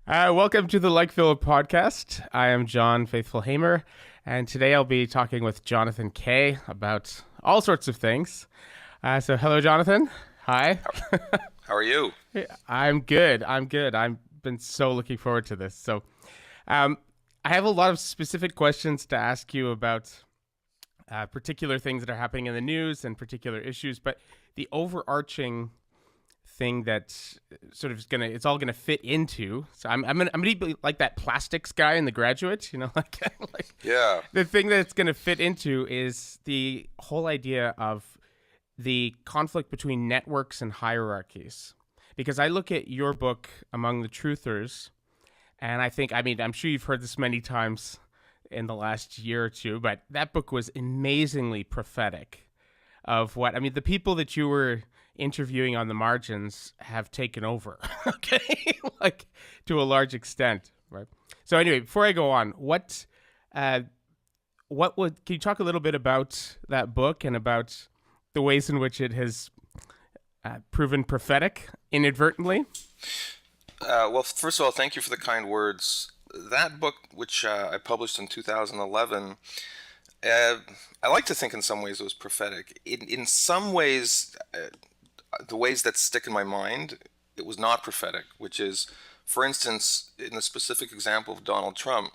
Welcome to the Likeville podcast. I am John Faithful Hamer, and today I'll be talking with Jonathan Kay about all sorts of things. So, hello, Jonathan. Hi. How are you? I'm good. I've been so looking forward to this. Um, I have a lot of specific questions to ask you about particular things that are happening in the news and particular issues, but the overarching thing that sort of it's all gonna fit into. So I'm gonna be like that plastics guy in The Graduate, like Yeah. the thing that it's gonna fit into is the whole idea of the conflict between networks and hierarchies. Because I look at your book, Among the Truthers, and I'm sure you've heard this many times in the last year or two, but that book was amazingly prophetic of the people that you were interviewing on the margins have taken over, okay, like to a large extent, right? So anyway, before I go on, can you talk a little bit about that book and about the ways in which it has proven prophetic inadvertently? Well, first of all, thank you for the kind words. That book, which I published in 2011, I like to think in some ways it was prophetic. In some ways, the ways that stick in my mind, it was not prophetic, which is, for instance, in the specific example of Donald Trump,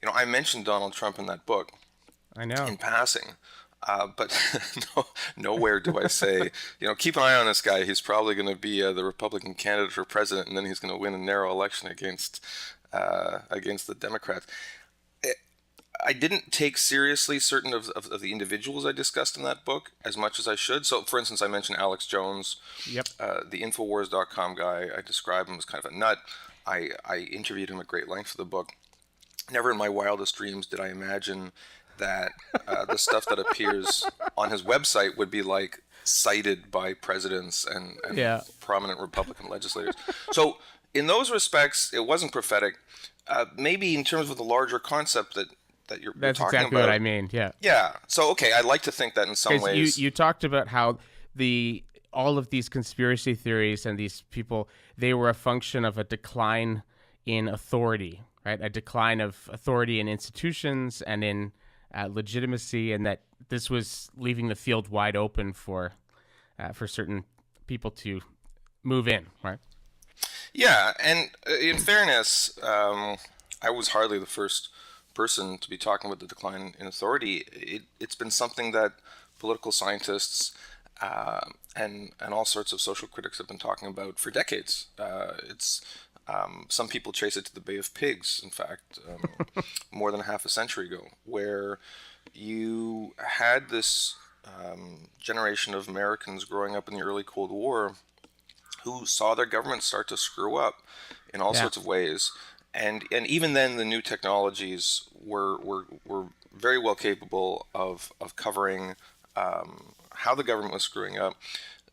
I mentioned Donald Trump in that book I know. in passing. But nowhere do I say, keep an eye on this guy. He's probably going to be the Republican candidate for president, and then he's going to win a narrow election against the Democrats. I didn't take seriously certain of the individuals I discussed in that book as much as I should. So, for instance, I mentioned Alex Jones, Yep. the Infowars.com guy. I described him as kind of a nut. I interviewed him at great length for the book. Never in my wildest dreams did I imagine that the stuff that appears on his website would be like cited by presidents and Yeah. prominent Republican legislators. So in those respects, it wasn't prophetic. Maybe in terms of the larger concept that you're That's talking exactly about. what I mean. Yeah. Yeah. So okay, I'd like to think that in some Because ways. you talked about how all of these conspiracy theories and these people, they were a function of a decline in authority, right? A decline of authority in institutions and in legitimacy, and that this was leaving the field wide open for certain people to move in, right? Yeah, and in fairness, I was hardly the first person to be talking about the decline in authority. It's been something that political scientists and all sorts of social critics have been talking about for decades. It's some people trace it to the Bay of Pigs, in fact, more than half a century ago, where you had this generation of Americans growing up in the early Cold War who saw their government start to screw up in all Yeah. sorts of ways. And even then, the new technologies were very well capable of covering how the government was screwing up.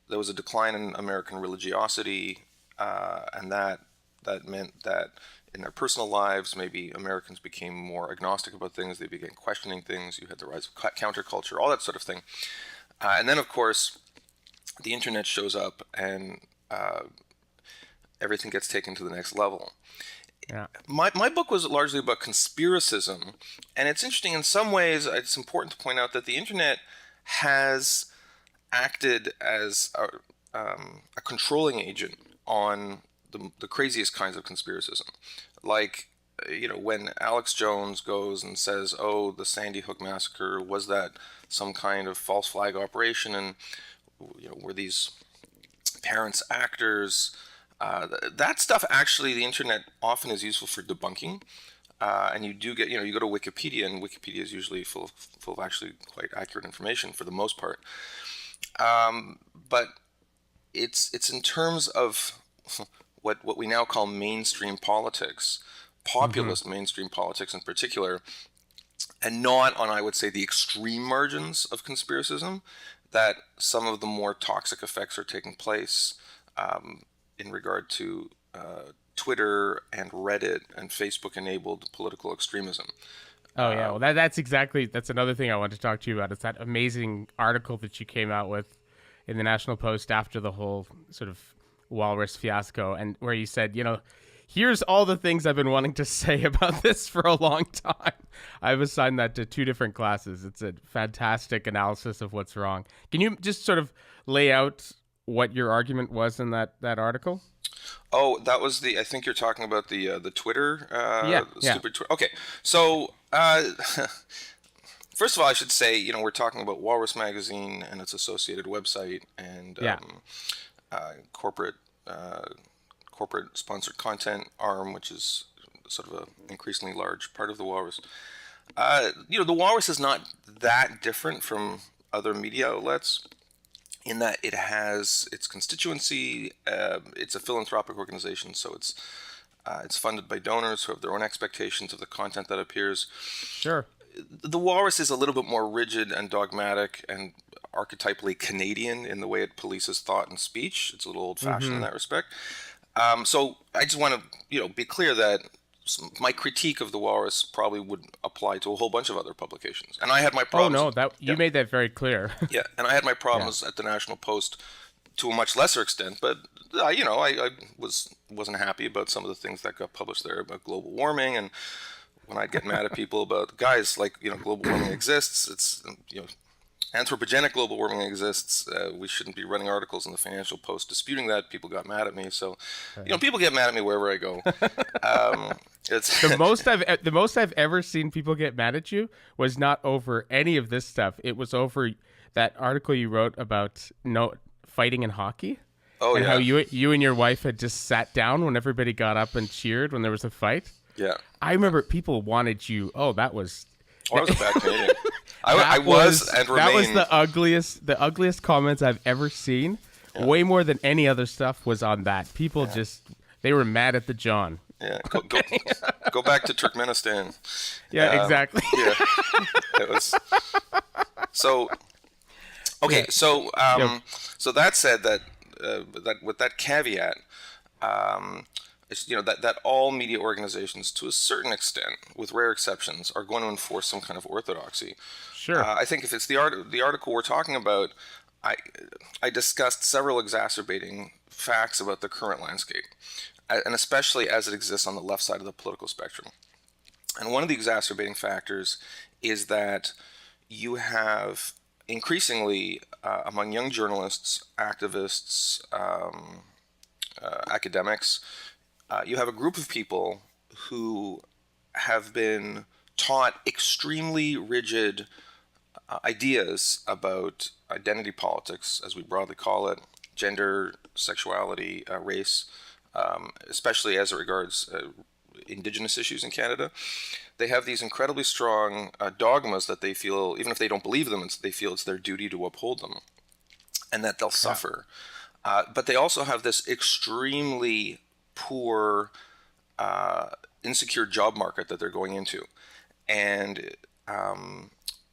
There was a decline in American religiosity, and that meant that in their personal lives, maybe Americans became more agnostic about things. They began questioning things. You had the rise of counterculture, all that sort of thing. And then, of course, the internet shows up, and everything gets taken to the next level. Yeah. My book was largely about conspiracism, and it's interesting in some ways. It's important to point out that the internet has acted as a controlling agent on the craziest kinds of conspiracism. Like, when Alex Jones goes and says, oh, the Sandy Hook massacre, was that some kind of false flag operation, and were these parents actors? That stuff, actually, the internet often is useful for debunking. And you do get, you go to Wikipedia, and Wikipedia is usually full of actually quite accurate information for the most part. But it's in terms of what we now call mainstream politics, populist mainstream politics in particular, and not on, I would say, the extreme margins of conspiracism, that some of the more toxic effects are taking place in regard to Twitter and Reddit and Facebook-enabled political extremism. Oh yeah, well that's another thing I want to talk to you about. It's that amazing article that you came out with in the National Post after the whole sort of walrus fiasco, and where you said, here's all the things I've been wanting to say about this for a long time. I've assigned that to 2 different classes. It's a fantastic analysis of what's wrong. Can you just sort of lay out what your argument was in that article? Oh, that was I think you're talking about the Twitter, Yeah. stupid Twitter. Okay, so first of all, I should say, we're talking about Walrus Magazine and its associated website and corporate sponsored content arm, which is sort of an increasingly large part of the Walrus. The Walrus is not that different from other media outlets in that it has its constituency. It's a philanthropic organization, so it's funded by donors who have their own expectations of the content that appears. Sure. The Walrus is a little bit more rigid and dogmatic and archetypally Canadian in the way it polices thought and speech. It's a little old-fashioned in that respect. So I just want to, be clear that my critique of the Walrus probably would apply to a whole bunch of other publications. And I had my problems. Oh no, you made that very clear. Yeah, and I had my problems at the National Post to a much lesser extent, but I wasn't happy about some of the things that got published there about global warming, and when I'd get mad at people about, guys, global warming exists. It's anthropogenic global warming exists. We shouldn't be running articles in the Financial Post disputing that. People got mad at me, so people get mad at me wherever I go. It's the most I've ever seen people get mad at you was not over any of this stuff. It was over that article you wrote about fighting in hockey. Oh, and how you and your wife had just sat down when everybody got up and cheered when there was a fight. Yeah, I remember people wanted you. Oh, that was. I was a bad Canadian. I was and remain. That was the ugliest comments I've ever seen. Yeah. Way more than any other stuff was on that. People they were mad at the John. Yeah, go back to Turkmenistan. Yeah, exactly. Yeah, it was. So, okay, so so that said, that with that caveat, it's, that all media organizations, to a certain extent, with rare exceptions, are going to enforce some kind of orthodoxy. Sure. I think if it's the article we're talking about, I discussed several exacerbating facts about the current landscape, and especially as it exists on the left side of the political spectrum. And one of the exacerbating factors is that you have increasingly among young journalists, activists, academics, you have a group of people who have been taught extremely rigid ideas about identity politics, as we broadly call it, gender, sexuality, race, especially as it regards Indigenous issues in Canada. They have these incredibly strong dogmas that they feel, even if they don't believe them, they feel it's their duty to uphold them, and that they'll suffer. But they also have this extremely poor, insecure job market that they're going into. And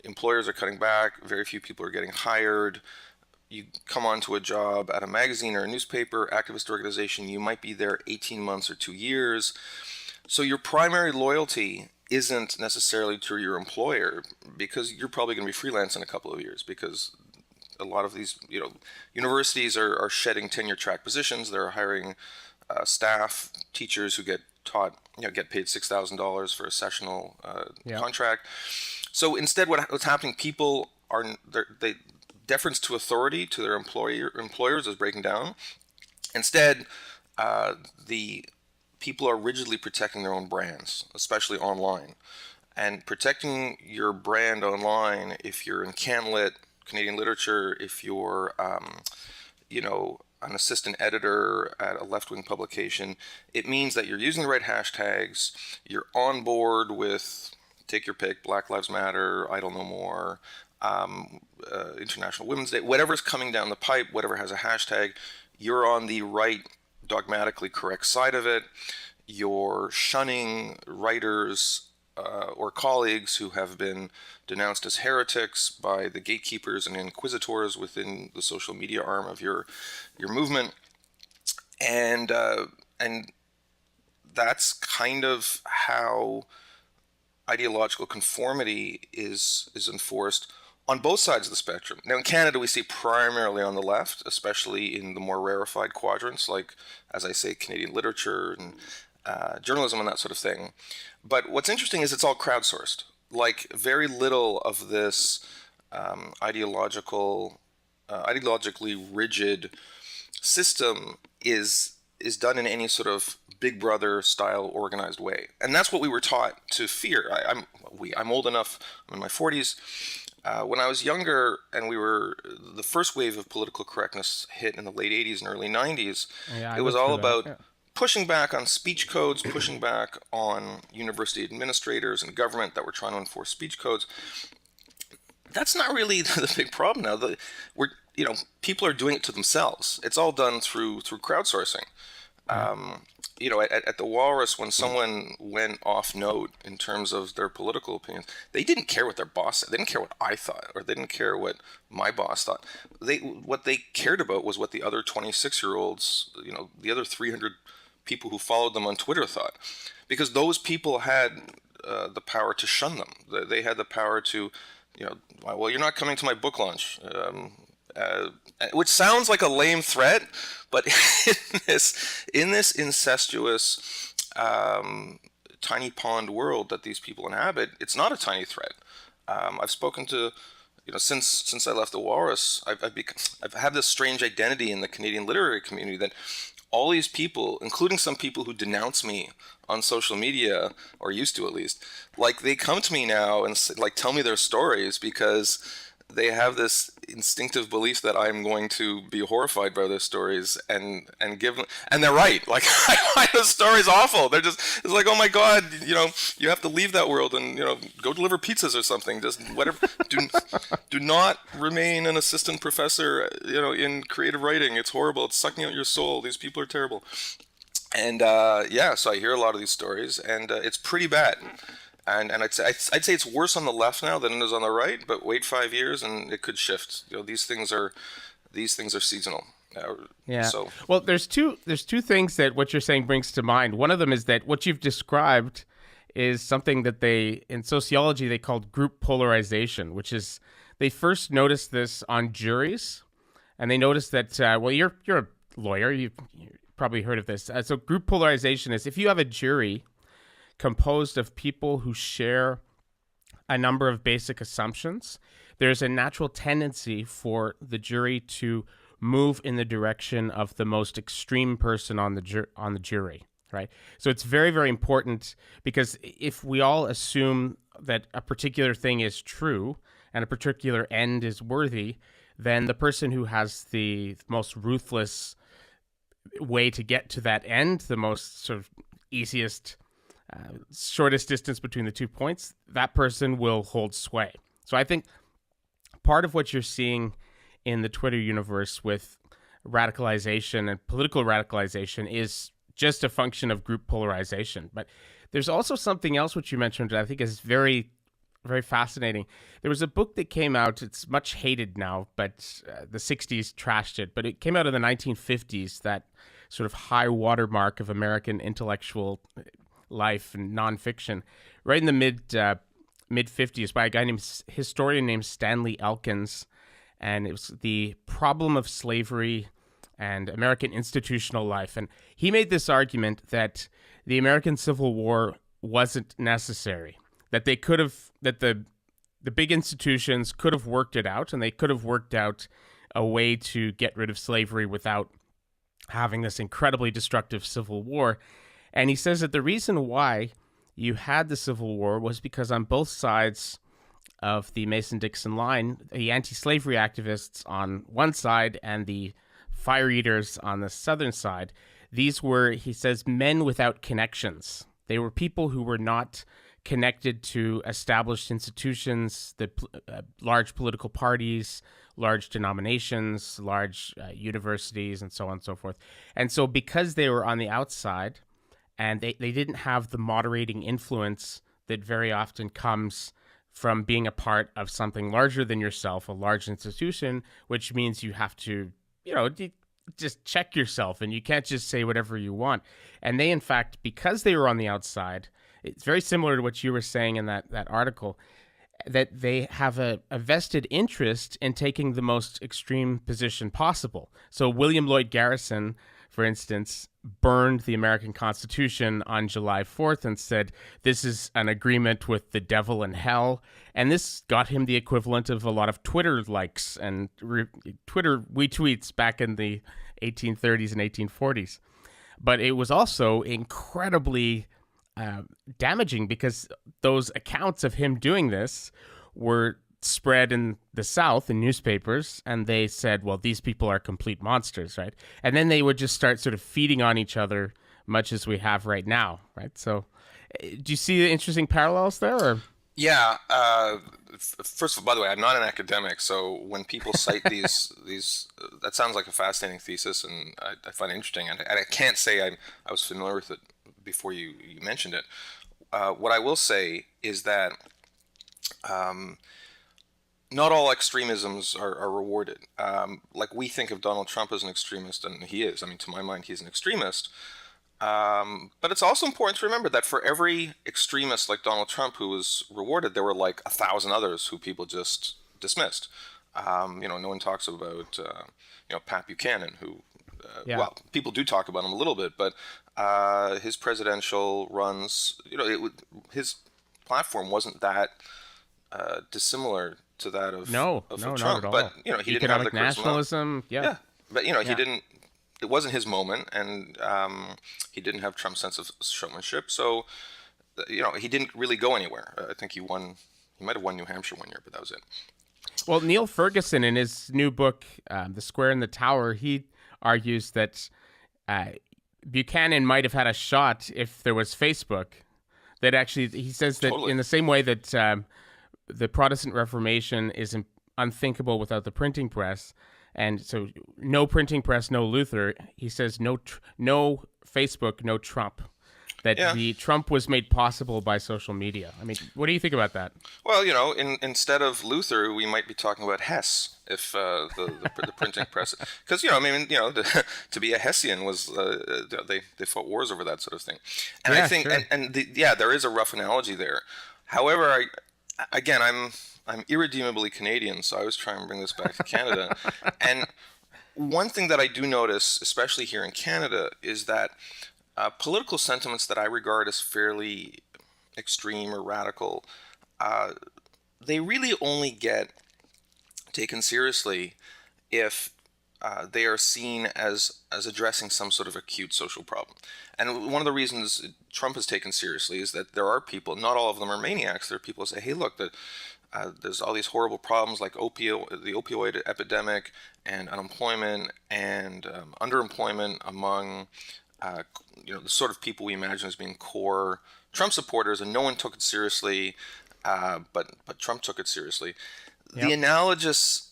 employers are cutting back. Very few people are getting hired. You come onto a job at a magazine or a newspaper, activist organization, you might be there 18 months or 2 years. So your primary loyalty isn't necessarily to your employer, because you're probably going to be freelance in a couple of years, because a lot of these, universities are shedding tenure track positions. They're hiring staff, teachers who get taught, get paid $6,000 for a sessional contract. So instead, what's happening? People they deference to authority, to their employers, is breaking down. Instead, the people are rigidly protecting their own brands, especially online, and protecting your brand online. If you're in CanLit, Canadian literature, if you're, an assistant editor at a left-wing publication, it means that you're using the right hashtags, you're on board with, take your pick, Black Lives Matter, Idle No More, International Women's Day, whatever's coming down the pipe, whatever has a hashtag, you're on the right, dogmatically correct side of it. You're shunning writers or colleagues who have been denounced as heretics by the gatekeepers and inquisitors within the social media arm of your movement, and that's kind of how ideological conformity is enforced on both sides of the spectrum. Now, in Canada, we see primarily on the left, especially in the more rarefied quadrants, like, as I say, Canadian literature and journalism and that sort of thing. But what's interesting is it's all crowdsourced. Like very little of this ideologically rigid system is done in any sort of Big Brother style organized way, and that's what we were taught to fear. I'm old enough. I'm in my 40s. When I was younger, and the first wave of political correctness hit in the late 80s and early 90s. Yeah, it was all about pushing back on speech codes, pushing back on university administrators and government that were trying to enforce speech codes. That's not really the big problem now. People are doing it to themselves. It's all done through crowdsourcing. At the Walrus, when someone went off note in terms of their political opinions, they didn't care what their boss said. They didn't care what I thought, or they didn't care what my boss thought. What they cared about was what the other 26-year-olds, the other 300 people who followed them on Twitter thought, because those people had the power to shun them. They had the power to, well, you're not coming to my book launch. Which sounds like a lame threat, but in this incestuous tiny pond world that these people inhabit, it's not a tiny threat. I've spoken to, since I left the Walrus, I've had this strange identity in the Canadian literary community that all these people, including some people who denounce me on social media, or used to at least, like they come to me now and like tell me their stories because they have this instinctive belief that I'm going to be horrified by their stories and give them, and they're right. Like I find the stories awful. It's like, oh my God, you have to leave that world and go deliver pizzas or something. Just whatever. do not remain an assistant professor, in creative writing. It's horrible. It's sucking out your soul. These people are terrible. And so I hear a lot of these stories, and it's pretty bad. And I'd say it's worse on the left now than it is on the right. But wait 5 years and it could shift. These things are seasonal. Yeah. So well, there's two things that what you're saying brings to mind. One of them is that what you've described is something that in sociology they called group polarization, which is they first noticed this on juries, and they noticed that you're a lawyer, you've probably heard of this. So group polarization is if you have a jury composed of people who share a number of basic assumptions, there's a natural tendency for the jury to move in the direction of the most extreme person on the jury, right? So it's very, very important, because if we all assume that a particular thing is true and a particular end is worthy, then the person who has the most ruthless way to get to that end, the most sort of easiest shortest distance between the 2 points, that person will hold sway. So I think part of what you're seeing in the Twitter universe with radicalization and political radicalization is just a function of group polarization. But there's also something else which you mentioned that I think is very, very fascinating. There was a book that came out, it's much hated now, but the 60s trashed it, but it came out in the 1950s, that sort of high watermark of American intellectual life and nonfiction, right in the mid 50s, by a guy historian named Stanley Elkins, and it was The Problem of Slavery and American Institutional Life. And he made this argument that the American Civil War wasn't necessary, that the big institutions could have worked it out, and they could have worked out a way to get rid of slavery without having this incredibly destructive civil war. And he says that the reason why you had the Civil War was because on both sides of the Mason-Dixon line, the anti-slavery activists on one side and the fire eaters on the southern side, these were, he says, men without connections. They were people who were not connected to established institutions, the large political parties, large denominations, large universities, and so on and so forth. And so because they were on the outside, and they didn't have the moderating influence that very often comes from being a part of something larger than yourself, a large institution, which means you have to, just check yourself, and you can't just say whatever you want. And they, in fact, because they were on the outside, it's very similar to what you were saying in that article, that they have a vested interest in taking the most extreme position possible. So William Lloyd Garrison, for instance, burned the American Constitution on July 4th and said, this is an agreement with the devil in hell. And this got him the equivalent of a lot of Twitter likes and Twitter retweets back in the 1830s and 1840s. But it was also incredibly damaging because those accounts of him doing this were spread in the South in newspapers, and they said, well, these people are complete monsters, right? And then they would just start sort of feeding on each other, much as we have right now, right? So do you see the interesting parallels there? Or? Yeah. First of all, by the way, I'm not an academic, so when people cite these, that sounds like a fascinating thesis, and I find it interesting. And I can't say I was familiar with it before you mentioned it. What I will say is that not all extremisms are rewarded. Like we think of Donald Trump as an extremist, and he is. I mean, to my mind, he's an extremist. But it's also important to remember that for every extremist like Donald Trump who was rewarded, there were like 1,000 others who people just dismissed. No one talks about, Pat Buchanan, who, well, people do talk about him a little bit, but his presidential runs, his platform wasn't that dissimilar to that of Trump. Not at all. But he didn't have the charisma. Nationalism, yeah. But he didn't. It wasn't his moment, and he didn't have Trump's sense of showmanship. So, he didn't really go anywhere. I think he won. He might have won New Hampshire one year, but that was it. Well, Neil Ferguson, in his new book, The Square and the Tower, he argues that Buchanan might have had a shot if there was Facebook. That actually, he says that in the same way that the Protestant Reformation is unthinkable without the printing press, and so no printing press, no Luther. He says no Facebook, no Trump. That the Trump was made possible by social media. I mean, what do you think about that? Well, instead of Luther, we might be talking about Hess if the printing press, because to be a Hessian was they fought wars over that sort of thing, and I think sure. There is a rough analogy there. However, I'm irredeemably Canadian, so I was trying to bring this back to Canada. And one thing that I do notice, especially here in Canada, is that political sentiments that I regard as fairly extreme or radical, they really only get taken seriously if they are seen as addressing some sort of acute social problem. And one of the reasons Trump is taken seriously is that there are people, not all of them are maniacs, there are people who say, hey, look, there's all these horrible problems like the opioid epidemic and unemployment and underemployment among the sort of people we imagine as being core Trump supporters, and no one took it seriously, but Trump took it seriously. Yep. The analogous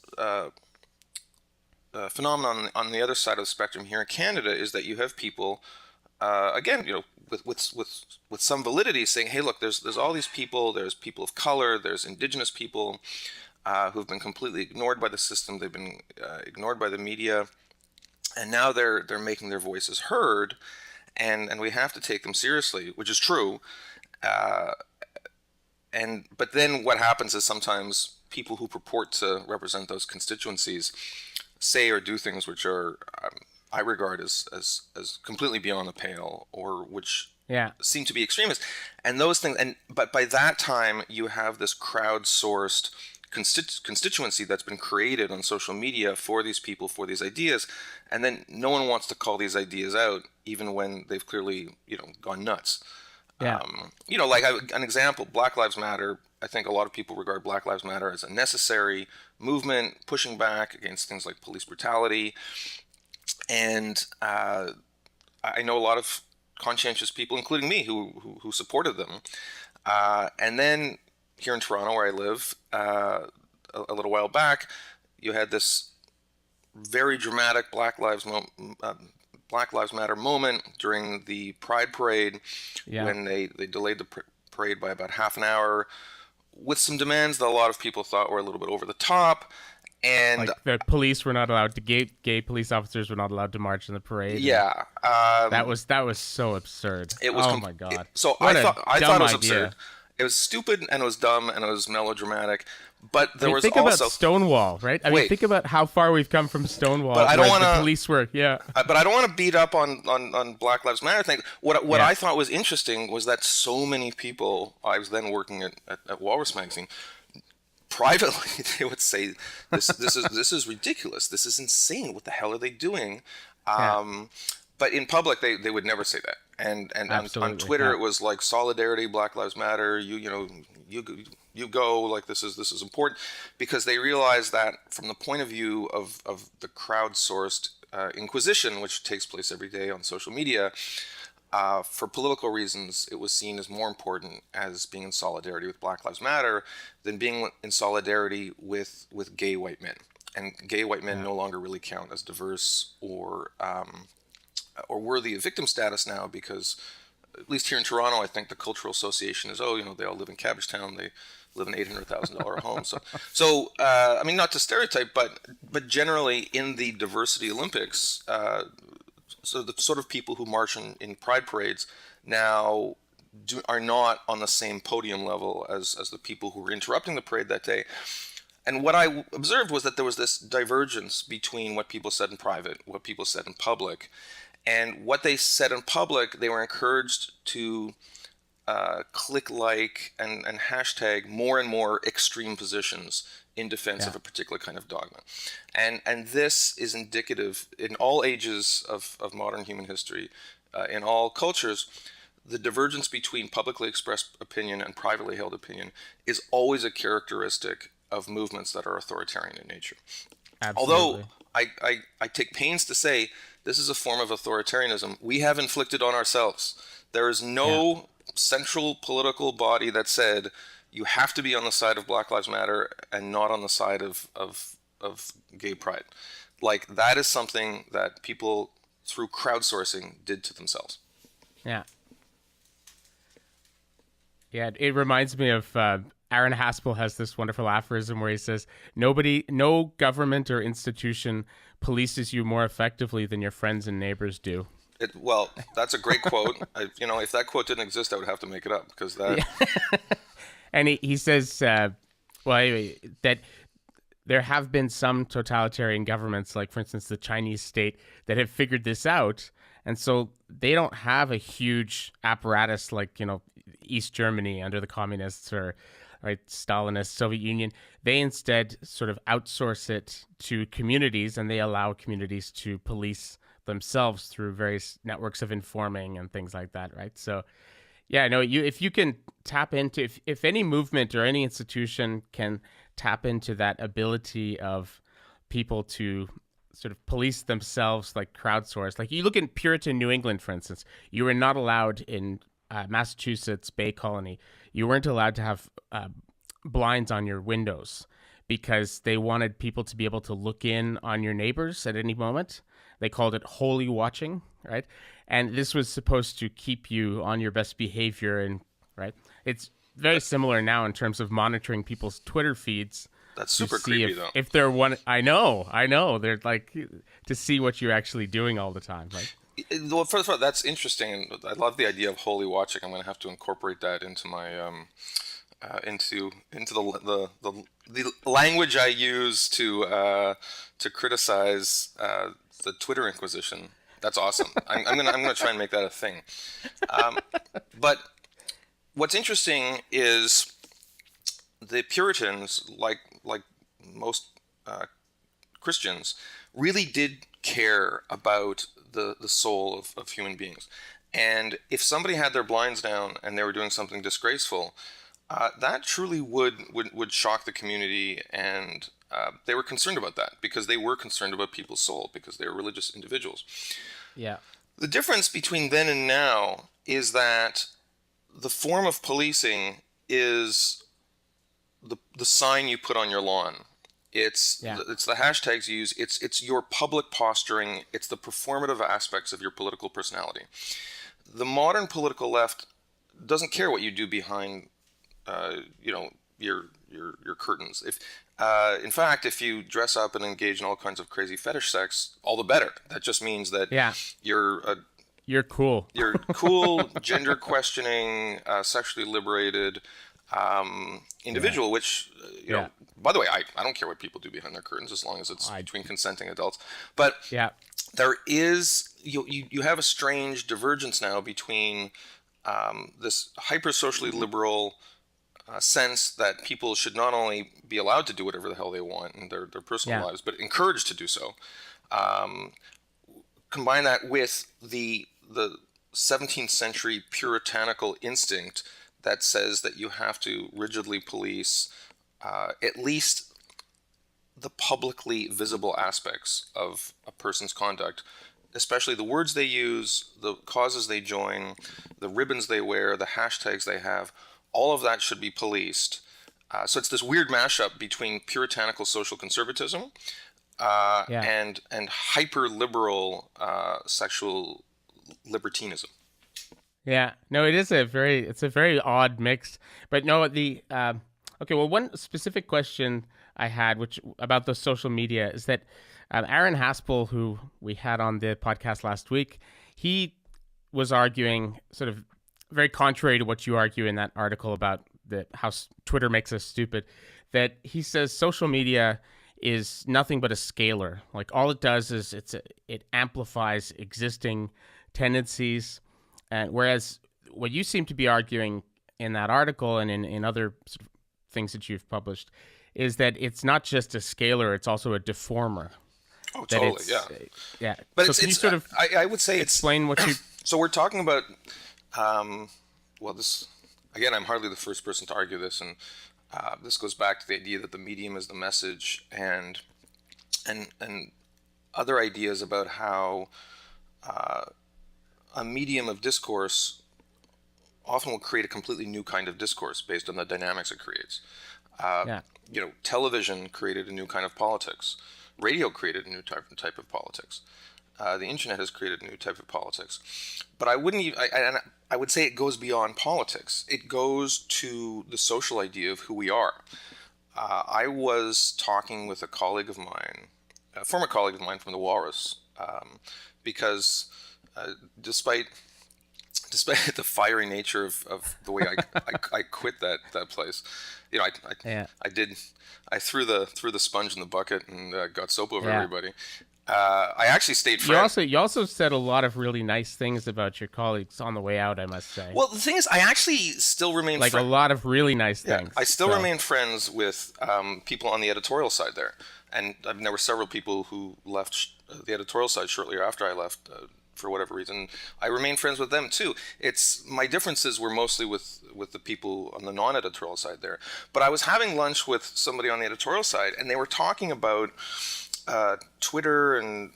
phenomenon on the other side of the spectrum here in Canada is that you have people, with some validity, saying, hey, look, there's all these people, there's people of color, there's indigenous people who've been completely ignored by the system, they've been ignored by the media, and now they're making their voices heard, and we have to take them seriously, which is true. But then what happens is sometimes people who purport to represent those constituencies say or do things which are I regard as completely beyond the pale, or which seem to be extremist, and those things. But by that time, you have this crowdsourced constituency that's been created on social media for these people, for these ideas, and then no one wants to call these ideas out, even when they've clearly gone nuts. Yeah. An example, Black Lives Matter. I think a lot of people regard Black Lives Matter as a necessary movement, pushing back against things like police brutality. And I know a lot of conscientious people, including me, who supported them. And then here in Toronto, where I live, a little while back, you had this very dramatic Black Lives Matter moment during the Pride Parade, when they delayed the parade by about half an hour, with some demands that a lot of people thought were a little bit over the top. And like the police were not allowed to, gay police officers were not allowed to march in the parade. Yeah. That was so absurd. It was my God. I thought it was absurd. It was stupid and it was dumb and it was melodramatic. But I there mean, was think also about Stonewall, right? I mean, wait, think about how far we've come from Stonewall, but I don't where want the to. police were, yeah, But I don't want to beat up on Black Lives Matter thing. What yeah, I thought was interesting was that so many people. I was then working at Walrus Magazine. Privately, they would say, "This is ridiculous. This is insane. What the hell are they doing?" yeah, But in public, they would never say that. And on absolutely, Twitter, yeah, it was like solidarity, Black Lives Matter. You go, like this is important, because they realize that from the point of view of the crowdsourced inquisition, which takes place every day on social media, for political reasons, it was seen as more important as being in solidarity with Black Lives Matter than being in solidarity with gay white men. And gay white men yeah, no longer really count as diverse or worthy of victim status now, because at least here in Toronto, I think the cultural association is, they all live in Cabbagetown, they live in $800,000 home. I mean, not to stereotype, but generally in the diversity Olympics, so the sort of people who march in pride parades now are not on the same podium level as the people who were interrupting the parade that day. And what I observed was that there was this divergence between what people said in private, what people said in public. And what they said in public, they were encouraged to click like and hashtag more and more extreme positions in defense yeah, of a particular kind of dogma. And this is indicative in all ages of modern human history, in all cultures. The divergence between publicly expressed opinion and privately held opinion is always a characteristic of movements that are authoritarian in nature. Although absolutely, I take pains to say this is a form of authoritarianism we have inflicted on ourselves. There is yeah. no central political body that said you have to be on the side of Black Lives Matter and not on the side of gay pride. Like, that is something that people through crowdsourcing did to themselves. Yeah. Yeah, it reminds me of Aaron Haspel has this wonderful aphorism where he says, no government or institution polices you more effectively than your friends and neighbors do. Well, that's a great quote. If that quote didn't exist, I would have to make it up, because that. Yeah. And he says, well, anyway, that there have been some totalitarian governments, like, for instance, the Chinese state, that have figured this out. And so they don't have a huge apparatus like, East Germany under the communists or right, Stalinist Soviet Union. They instead sort of outsource it to communities, and they allow communities to police themselves through various networks of informing and things like that, right? So, yeah, no, if you can tap into, if any movement or any institution can tap into that ability of people to sort of police themselves, like crowdsource, like you look in Puritan New England, for instance, you were not allowed in Massachusetts Bay Colony, you weren't allowed to have blinds on your windows because they wanted people to be able to look in on your neighbors at any moment. They called it holy watching, right? And this was supposed to keep you on your best behavior, and right. It's very similar now in terms of monitoring people's Twitter feeds That's to super see creepy, though. if they're one. I know. They're like to see what you're actually doing all the time, right? Well, first of all, that's interesting. I love the idea of holy watching. I'm going to have to incorporate that into my into the language I use to criticize the Twitter Inquisition. That's awesome. I'm gonna try and make that a thing. But what's interesting is the Puritans, like most Christians, really did care about the soul of human beings. And if somebody had their blinds down and they were doing something disgraceful, that truly would shock the community, and they were concerned about that because they were concerned about people's soul, because they were religious individuals. Yeah. The difference between then and now is that the form of policing is the sign you put on your lawn. It's the hashtags you use. It's your public posturing. It's the performative aspects of your political personality. The modern political left doesn't care what you do behind, your curtains. In fact, if you dress up and engage in all kinds of crazy fetish sex, all the better. That just means that you're cool. You're cool, gender questioning, sexually liberated. individual, which, Yeah. by the way, I don't care what people do behind their curtains as long as it's between consenting adults. But Yeah. there is, you have a strange divergence now between this hyper socially liberal sense that people should not only be allowed to do whatever the hell they want in their personal lives, but encouraged to do so. Combine that with the 17th century puritanical instinct that says that you have to rigidly police at least the publicly visible aspects of a person's conduct, especially the words they use, the causes they join, the ribbons they wear, the hashtags they have. All of that should be policed. So it's this weird mashup between puritanical social conservatism and hyper liberal sexual libertinism. Yeah, no, it's a very odd mix. But no, okay. Well, one specific question I had, which about the social media, is that Aaron Haspel, who we had on the podcast last week, he was arguing sort of very contrary to what you argue in that article about how Twitter makes us stupid. That he says social media is nothing but a scaler. Like all it does is it amplifies existing tendencies. And whereas what you seem to be arguing in that article and in other sort of things that you've published is that it's not just a scaler, it's also a deformer. Oh, totally, yeah. But so can you sort of I would say explain what you... So we're talking about, well, this, again, I'm hardly the first person to argue this, and this goes back to the idea that the medium is the message, and other ideas about how a medium of discourse often will create a completely new kind of discourse based on the dynamics it creates. Television created a new kind of politics. Radio created a new type of politics. The internet has created a new type of politics. But I would say it goes beyond politics. It goes to the social idea of who we are. I was talking with a colleague of mine, a former colleague of mine from the Walrus, because despite the fiery nature of the way I quit that place, I threw the sponge in the bucket and got soap over everybody. I actually stayed friends. You also said a lot of really nice things about your colleagues on the way out, I must say. Well, the thing is, I actually still remain a lot of really nice things. I still remain friends with people on the editorial side there, and there were several people who left the editorial side shortly after I left. For whatever reason, I remain friends with them too. My differences were mostly with the people on the non-editorial side there. But I was having lunch with somebody on the editorial side, and they were talking about Twitter and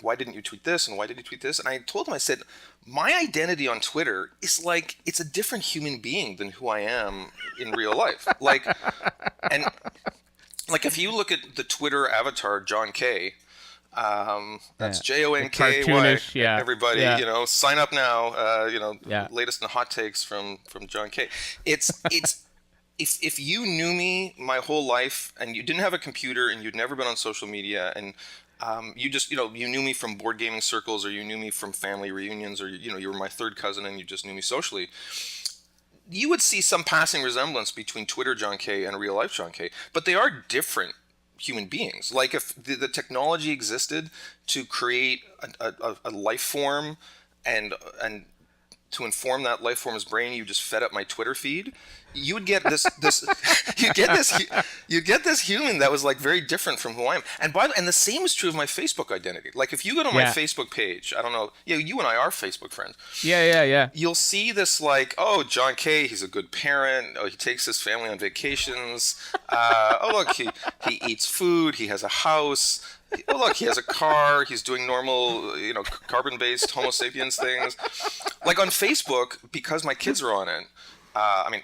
why didn't you tweet this and why did you tweet this? And I told them, I said, my identity on Twitter is like it's a different human being than who I am in real life. If you look at the Twitter avatar John Kay. That's JONKY. Everybody, sign up now. Latest in hot takes from John Kay. It's if you knew me my whole life and you didn't have a computer and you'd never been on social media and you just you knew me from board gaming circles or you knew me from family reunions or you were my third cousin and you just knew me socially, you would see some passing resemblance between Twitter John Kay and real life John Kay, but they are different human beings. Like if the technology existed to create a life form and to inform that life form's brain, you just fed up my Twitter feed, you would get this you'd get this human that was like very different from who I am. And the same is true of my Facebook identity. Like if you go to my Facebook page, I don't know, you and I are Facebook friends. Yeah. You'll see this like, oh, John Kay, he's a good parent. Oh, he takes his family on vacations. Oh, look, he eats food. He has a house. Oh, look, he has a car. He's doing normal, carbon-based Homo sapiens things. Like on Facebook, because my kids are on it. I'm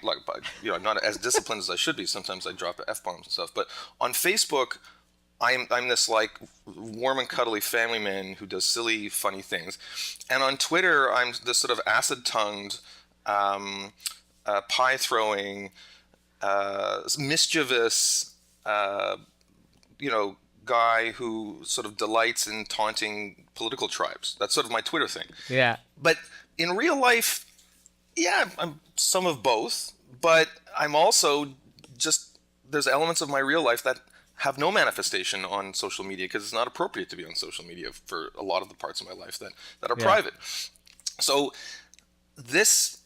not as disciplined as I should be. Sometimes I drop F-bombs and stuff. But on Facebook, I'm this like warm and cuddly family man who does silly, funny things. And on Twitter, I'm this sort of acid-tongued, pie-throwing, mischievous, guy who sort of delights in taunting political tribes. That's sort of my Twitter thing. Yeah. But in real life, I'm some of both. but I'm also just, there's elements of my real life that have no manifestation on social media because it's not appropriate to be on social media for a lot of the parts of my life that are private. So this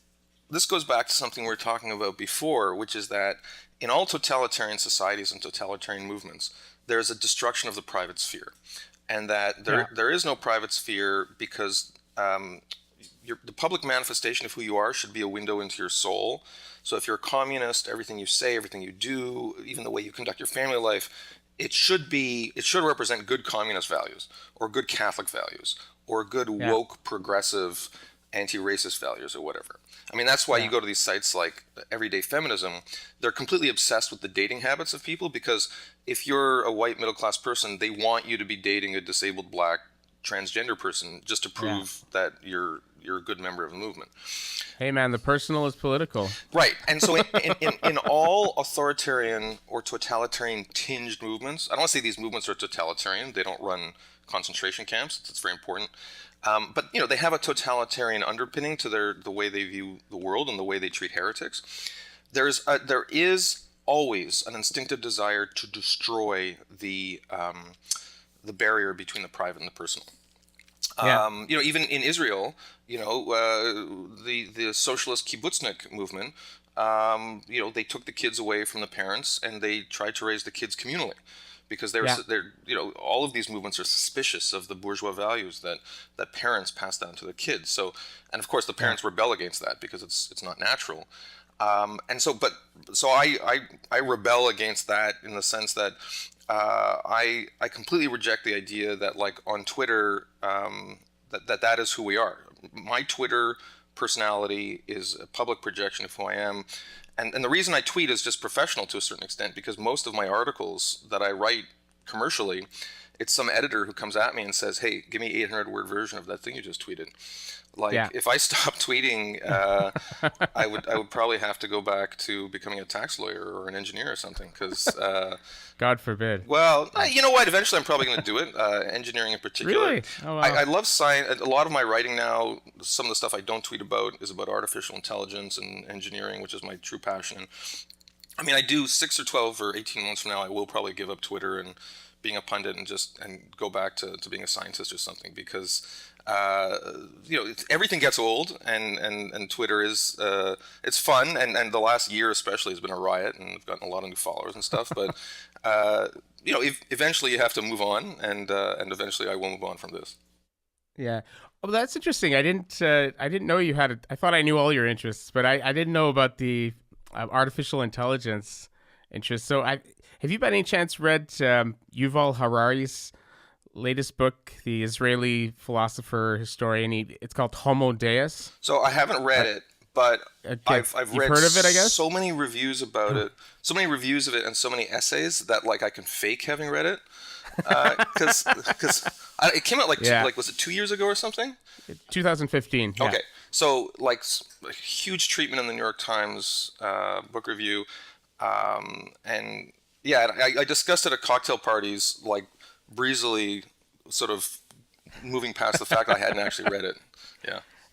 goes back to something we were talking about before, which is that in all totalitarian societies and totalitarian movements, there's a destruction of the private sphere, and that there is no private sphere because the public manifestation of who you are should be a window into your soul. So if you're a communist, everything you say, everything you do, even the way you conduct your family life, it should represent good communist values or good Catholic values or good woke progressive anti-racist values or whatever. I mean, that's why you go to these sites like Everyday Feminism. They're completely obsessed with the dating habits of people, because if you're a white middle-class person, they want you to be dating a disabled black transgender person just to prove that you're a good member of the movement. Hey man, the personal is political. Right. And so in all authoritarian or totalitarian tinged movements, I don't want to say these movements are totalitarian. They don't run concentration camps. It's very important. But they have a totalitarian underpinning to the way they view the world and the way they treat heretics. There is always an instinctive desire to destroy the barrier between the private and the personal. Even in Israel, the socialist kibbutznik movement, they took the kids away from the parents and they tried to raise the kids communally, because they're all of these movements are suspicious of the bourgeois values that parents pass down to the kids. So, and of course the parents rebel against that because it's not natural. So I rebel against that in the sense that I completely reject the idea that, like, on Twitter, that is who we are. My Twitter personality is a public projection of who I am. And the reason I tweet is just professional to a certain extent, because most of my articles that I write commercially, it's some editor who comes at me and says, hey, give me 800-word version of that thing you just tweeted. If I stop tweeting, I would probably have to go back to becoming a tax lawyer or an engineer or something, because God forbid. Well, you know what? Eventually, I'm probably going to do it. Engineering in particular. Really? Oh, wow. I love science. A lot of my writing now, some of the stuff I don't tweet about is about artificial intelligence and engineering, which is my true passion. I mean, I do 6 or 12 or 18 months from now, I will probably give up Twitter and being a pundit and go back to being a scientist or something, because everything gets old, and Twitter is it's fun, and the last year especially has been a riot, and I've gotten a lot of new followers and stuff. But eventually you have to move on, and eventually I will move on from this. Yeah. Well, that's interesting. I didn't know you had I thought I knew all your interests, but I didn't know about the artificial intelligence interest. So have you by any chance read Yuval Harari's latest book, the Israeli philosopher historian? It's called Homo Deus. So I haven't read it, but I've read heard of it, I guess? So many reviews about it, so many reviews of it, and so many essays that, like, I can fake having read it, because it came out was it 2 years ago or something? 2015. Yeah. Okay, so like a huge treatment in the New York Times book review, and I discussed it at cocktail parties, like, breezily, sort of moving past the fact that I hadn't actually read it.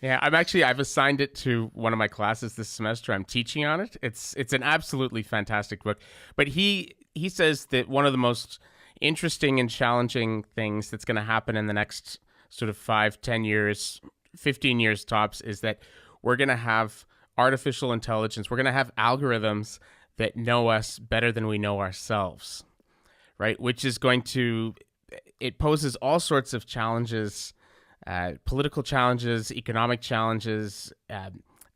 Yeah, I've assigned it to one of my classes this semester. I'm teaching on it. It's an absolutely fantastic book. But he says that one of the most interesting and challenging things that's going to happen in the next sort of 5, 10 years, 15 years tops, is that we're going to have artificial intelligence. We're going to have algorithms that know us better than we know ourselves, right? Which is it poses all sorts of challenges, political challenges, economic challenges,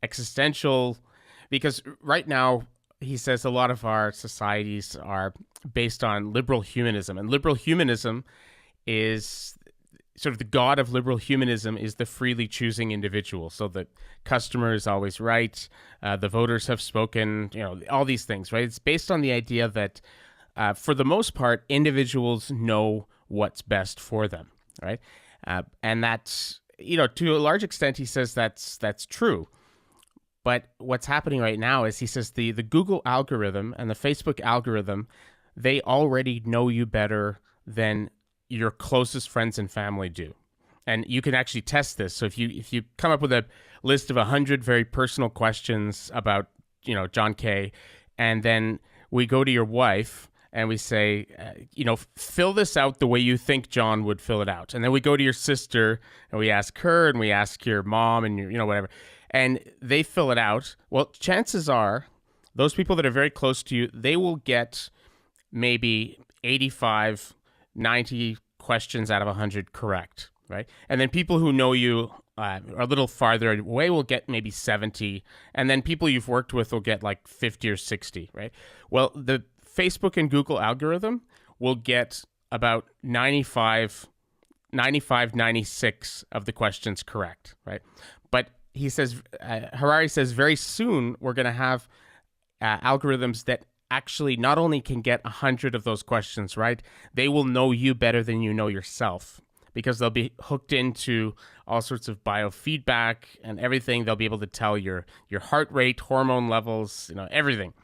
existential, because right now, he says, a lot of our societies are based on liberal humanism, and liberal humanism is sort of the god of liberal humanism is the freely choosing individual. So the customer is always right. The voters have spoken, all these things, right? It's based on the idea that for the most part, individuals know what's best for them, right? And that's, to a large extent, he says that's true. But what's happening right now is, he says, the Google algorithm and the Facebook algorithm, they already know you better than your closest friends and family do. And you can actually test this. So if you come up with a list of 100 very personal questions about John K. And then we go to your wife and we say, fill this out the way you think John would fill it out. And then we go to your sister and we ask her, and we ask your mom and whatever, and they fill it out. Well, chances are those people that are very close to you, they will get maybe 85, 90 questions out of 100 correct, right? And then people who know you a little farther away will get maybe 70, and then people you've worked with will get like 50 or 60, right? Well, the Facebook and Google algorithm will get about 96 of the questions correct, right? But he says, Harari says, very soon we're going to have algorithms that actually not only can get 100 of those questions right, they will know you better than you know yourself, because they'll be hooked into all sorts of biofeedback and everything. They'll be able to tell your heart rate, hormone levels, everything,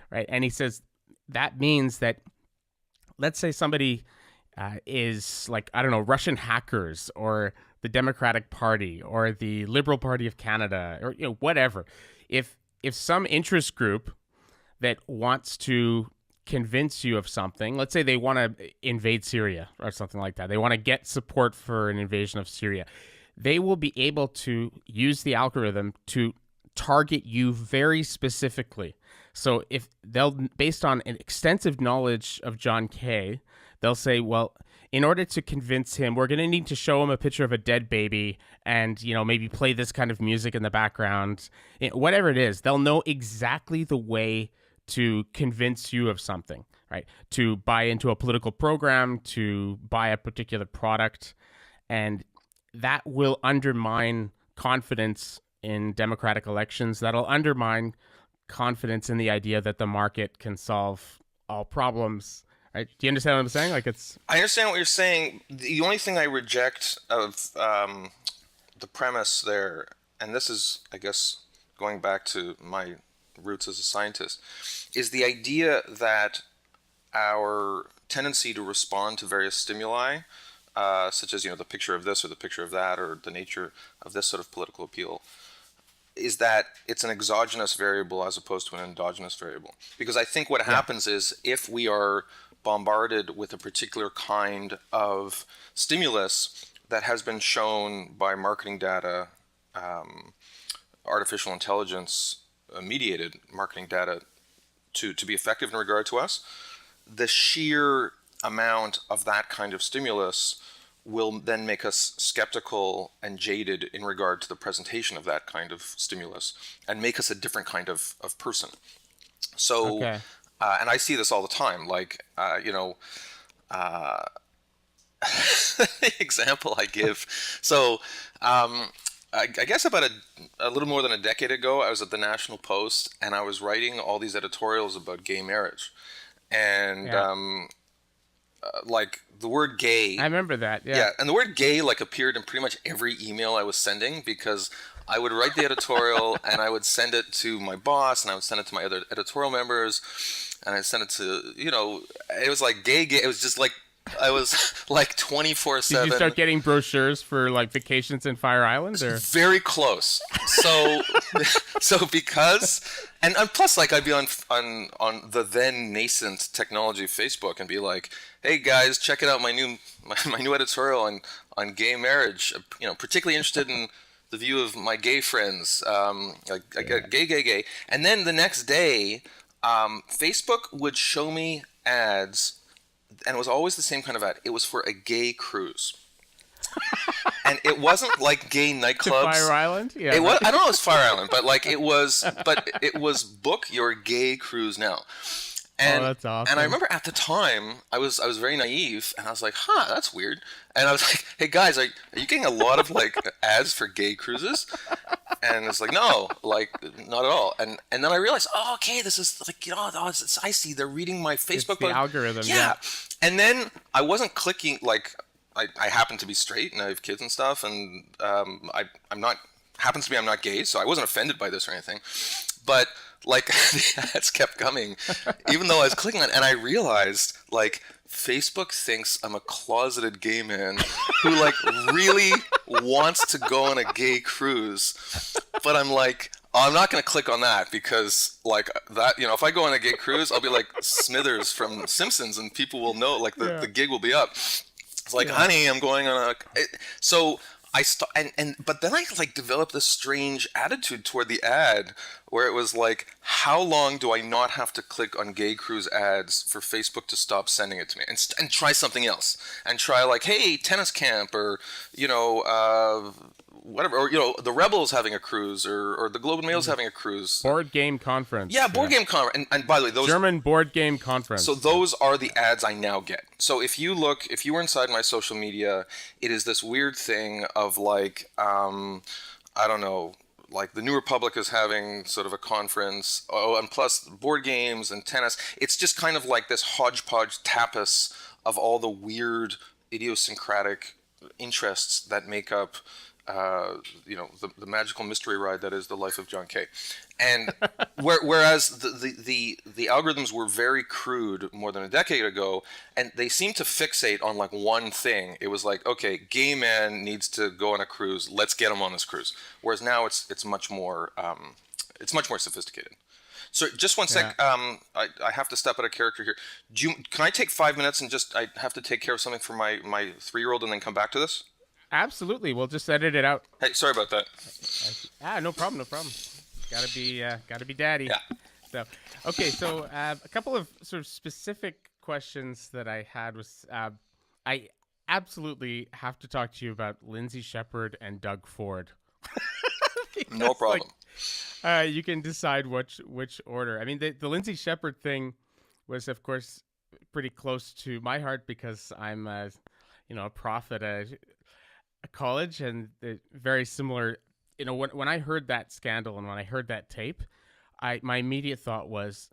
right? And he says that means that, let's say somebody is like, I don't know, Russian hackers or the Democratic Party or the Liberal Party of Canada or whatever. If some interest group that wants to convince you of something, let's say they want to invade Syria or something like that, they want to get support for an invasion of Syria, they will be able to use the algorithm to target you very specifically. So if they'll, based on an extensive knowledge of John Kay, they'll say, well, in order to convince him, we're going to need to show him a picture of a dead baby and, maybe play this kind of music in the background, whatever it is. They'll know exactly the way to convince you of something, right? To buy into a political program, to buy a particular product. And that will undermine confidence in democratic elections. That'll undermine confidence in the idea that the market can solve all problems. Right? Do you understand what I'm saying? I understand what you're saying. The only thing I reject of the premise there, and this is, I guess, going back to my roots as a scientist, is the idea that our tendency to respond to various stimuli, such as the picture of this or the picture of that or the nature of this sort of political appeal, is that it's an exogenous variable as opposed to an endogenous variable. Because I think what happens is, if we are bombarded with a particular kind of stimulus that has been shown by marketing data, artificial intelligence mediated marketing data to be effective in regard to us, the sheer amount of that kind of stimulus will then make us skeptical and jaded in regard to the presentation of that kind of stimulus and make us a different kind of person. So, and I see this all the time, example I give. So, I guess about a little more than a decade ago, I was at the National Post and I was writing all these editorials about gay marriage. And the word gay. I remember that. Yeah. And the word gay appeared in pretty much every email I was sending, because I would write the editorial and I would send it to my boss and I would send it to my other editorial members and I'd send it to, it was like gay. It was just I was 24/7. Did you start getting brochures for vacations in Fire Island? Or? Very close. So because and plus I'd be on the then nascent technology Facebook and be like, hey guys, check it out, my new editorial on gay marriage. Particularly interested in the view of my gay friends. Gay. And then the next day, Facebook would show me ads. And it was always the same kind of ad. It was for a gay cruise. And it wasn't like gay nightclubs. To Fire Island? Yeah. It was, I don't know if it was Fire Island, but it was book your gay cruise now. And, that's awesome. And I remember at the time, I was very naive, and I was like, that's weird. And I was like, hey guys, are you getting a lot of ads for gay cruises? And it's no, not at all. And then I realized, okay, this is I see, they're reading my Facebook. It's the algorithm. Yeah. And then I wasn't clicking, I happen to be straight and I have kids and stuff, and I'm not gay, so I wasn't offended by this or anything. But the ads kept coming, even though I was clicking on it, and I realized Facebook thinks I'm a closeted gay man who really wants to go on a gay cruise, but I'm I'm not going to click on that because, like, that, if I go on a gay cruise, I'll be like Smithers from Simpsons, and people will know, like, the gig will be up. It's like, honey, I'm going on a. So but then I like developed this strange attitude toward the ad, where it was like, how long do I not have to click on gay cruise ads for Facebook to stop sending it to me, and try something else, and try like, hey, tennis camp, or whatever, or the Rebels having a cruise, or the Globe and Mail's having a cruise. Board game conference. Yeah, board game conference. And by the way, those German board game conference. So those are the ads I now get. So if you were inside my social media, it is this weird thing of like, I don't know, like the New Republic is having sort of a conference. Oh, and plus board games and tennis. It's just kind of like this hodgepodge tapas of all the weird idiosyncratic interests that make up the magical mystery ride that is the life of John Kay. And whereas the algorithms were very crude more than a decade ago, and they seemed to fixate on like one thing. It was like, okay, gay man needs to go on a cruise, let's get him on this cruise. Whereas now it's much more sophisticated. So just one sec. I have to step out of character here. Can I take 5 minutes and I have to take care of something for my 3-year-old and then come back to this? Absolutely. We'll just edit it out. Hey, sorry about that. No problem. Gotta be daddy. Yeah. So a couple of sort of specific questions that I had was, I absolutely have to talk to you about Lindsay Shepherd and Doug Ford. No problem. You can decide which order. I mean, the Lindsay Shepherd thing was, of course, pretty close to my heart because I'm a prof at a college, and very similar. When I heard that scandal and when I heard that tape, my immediate thought was,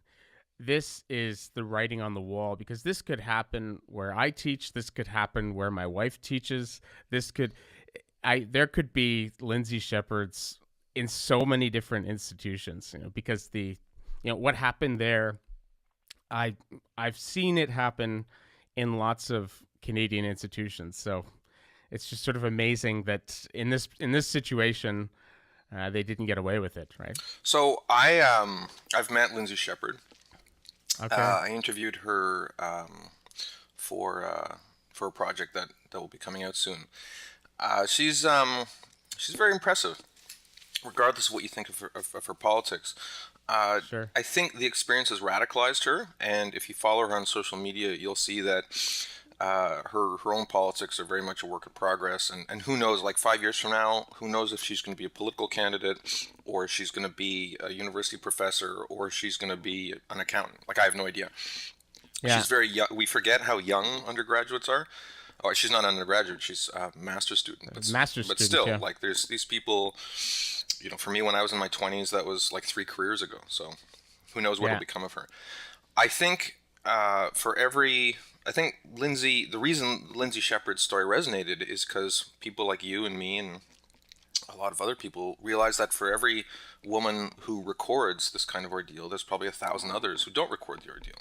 this is the writing on the wall, because this could happen where I teach, this could happen where my wife teaches, there could be Lindsay Shepherds in so many different institutions, because what happened there, I've seen it happen in lots of Canadian institutions. So it's just sort of amazing that in this situation, they didn't get away with it, right? So I've met Lindsay Shepherd. Okay. I interviewed her for a project that will be coming out soon. She's very impressive, regardless of what you think of her politics. Sure. I think the experience has radicalized her, and if you follow her on social media, you'll see that her own politics are very much a work in progress, and who knows, like 5 years from now, who knows if she's going to be a political candidate, or she's going to be a university professor, or she's going to be an accountant. Like, I have no idea. Yeah. She's very young. We forget how young undergraduates are. Oh, she's not an undergraduate, she's a master's student. But still, yeah. Like, there's these people, for me, when I was in my 20s, that was like 3 careers ago. So who knows what will become of her. I think the reason Lindsay Shepherd's story resonated is because people like you and me and a lot of other people realize that for every woman who records this kind of ordeal, there's probably 1,000 others who don't record the ordeal.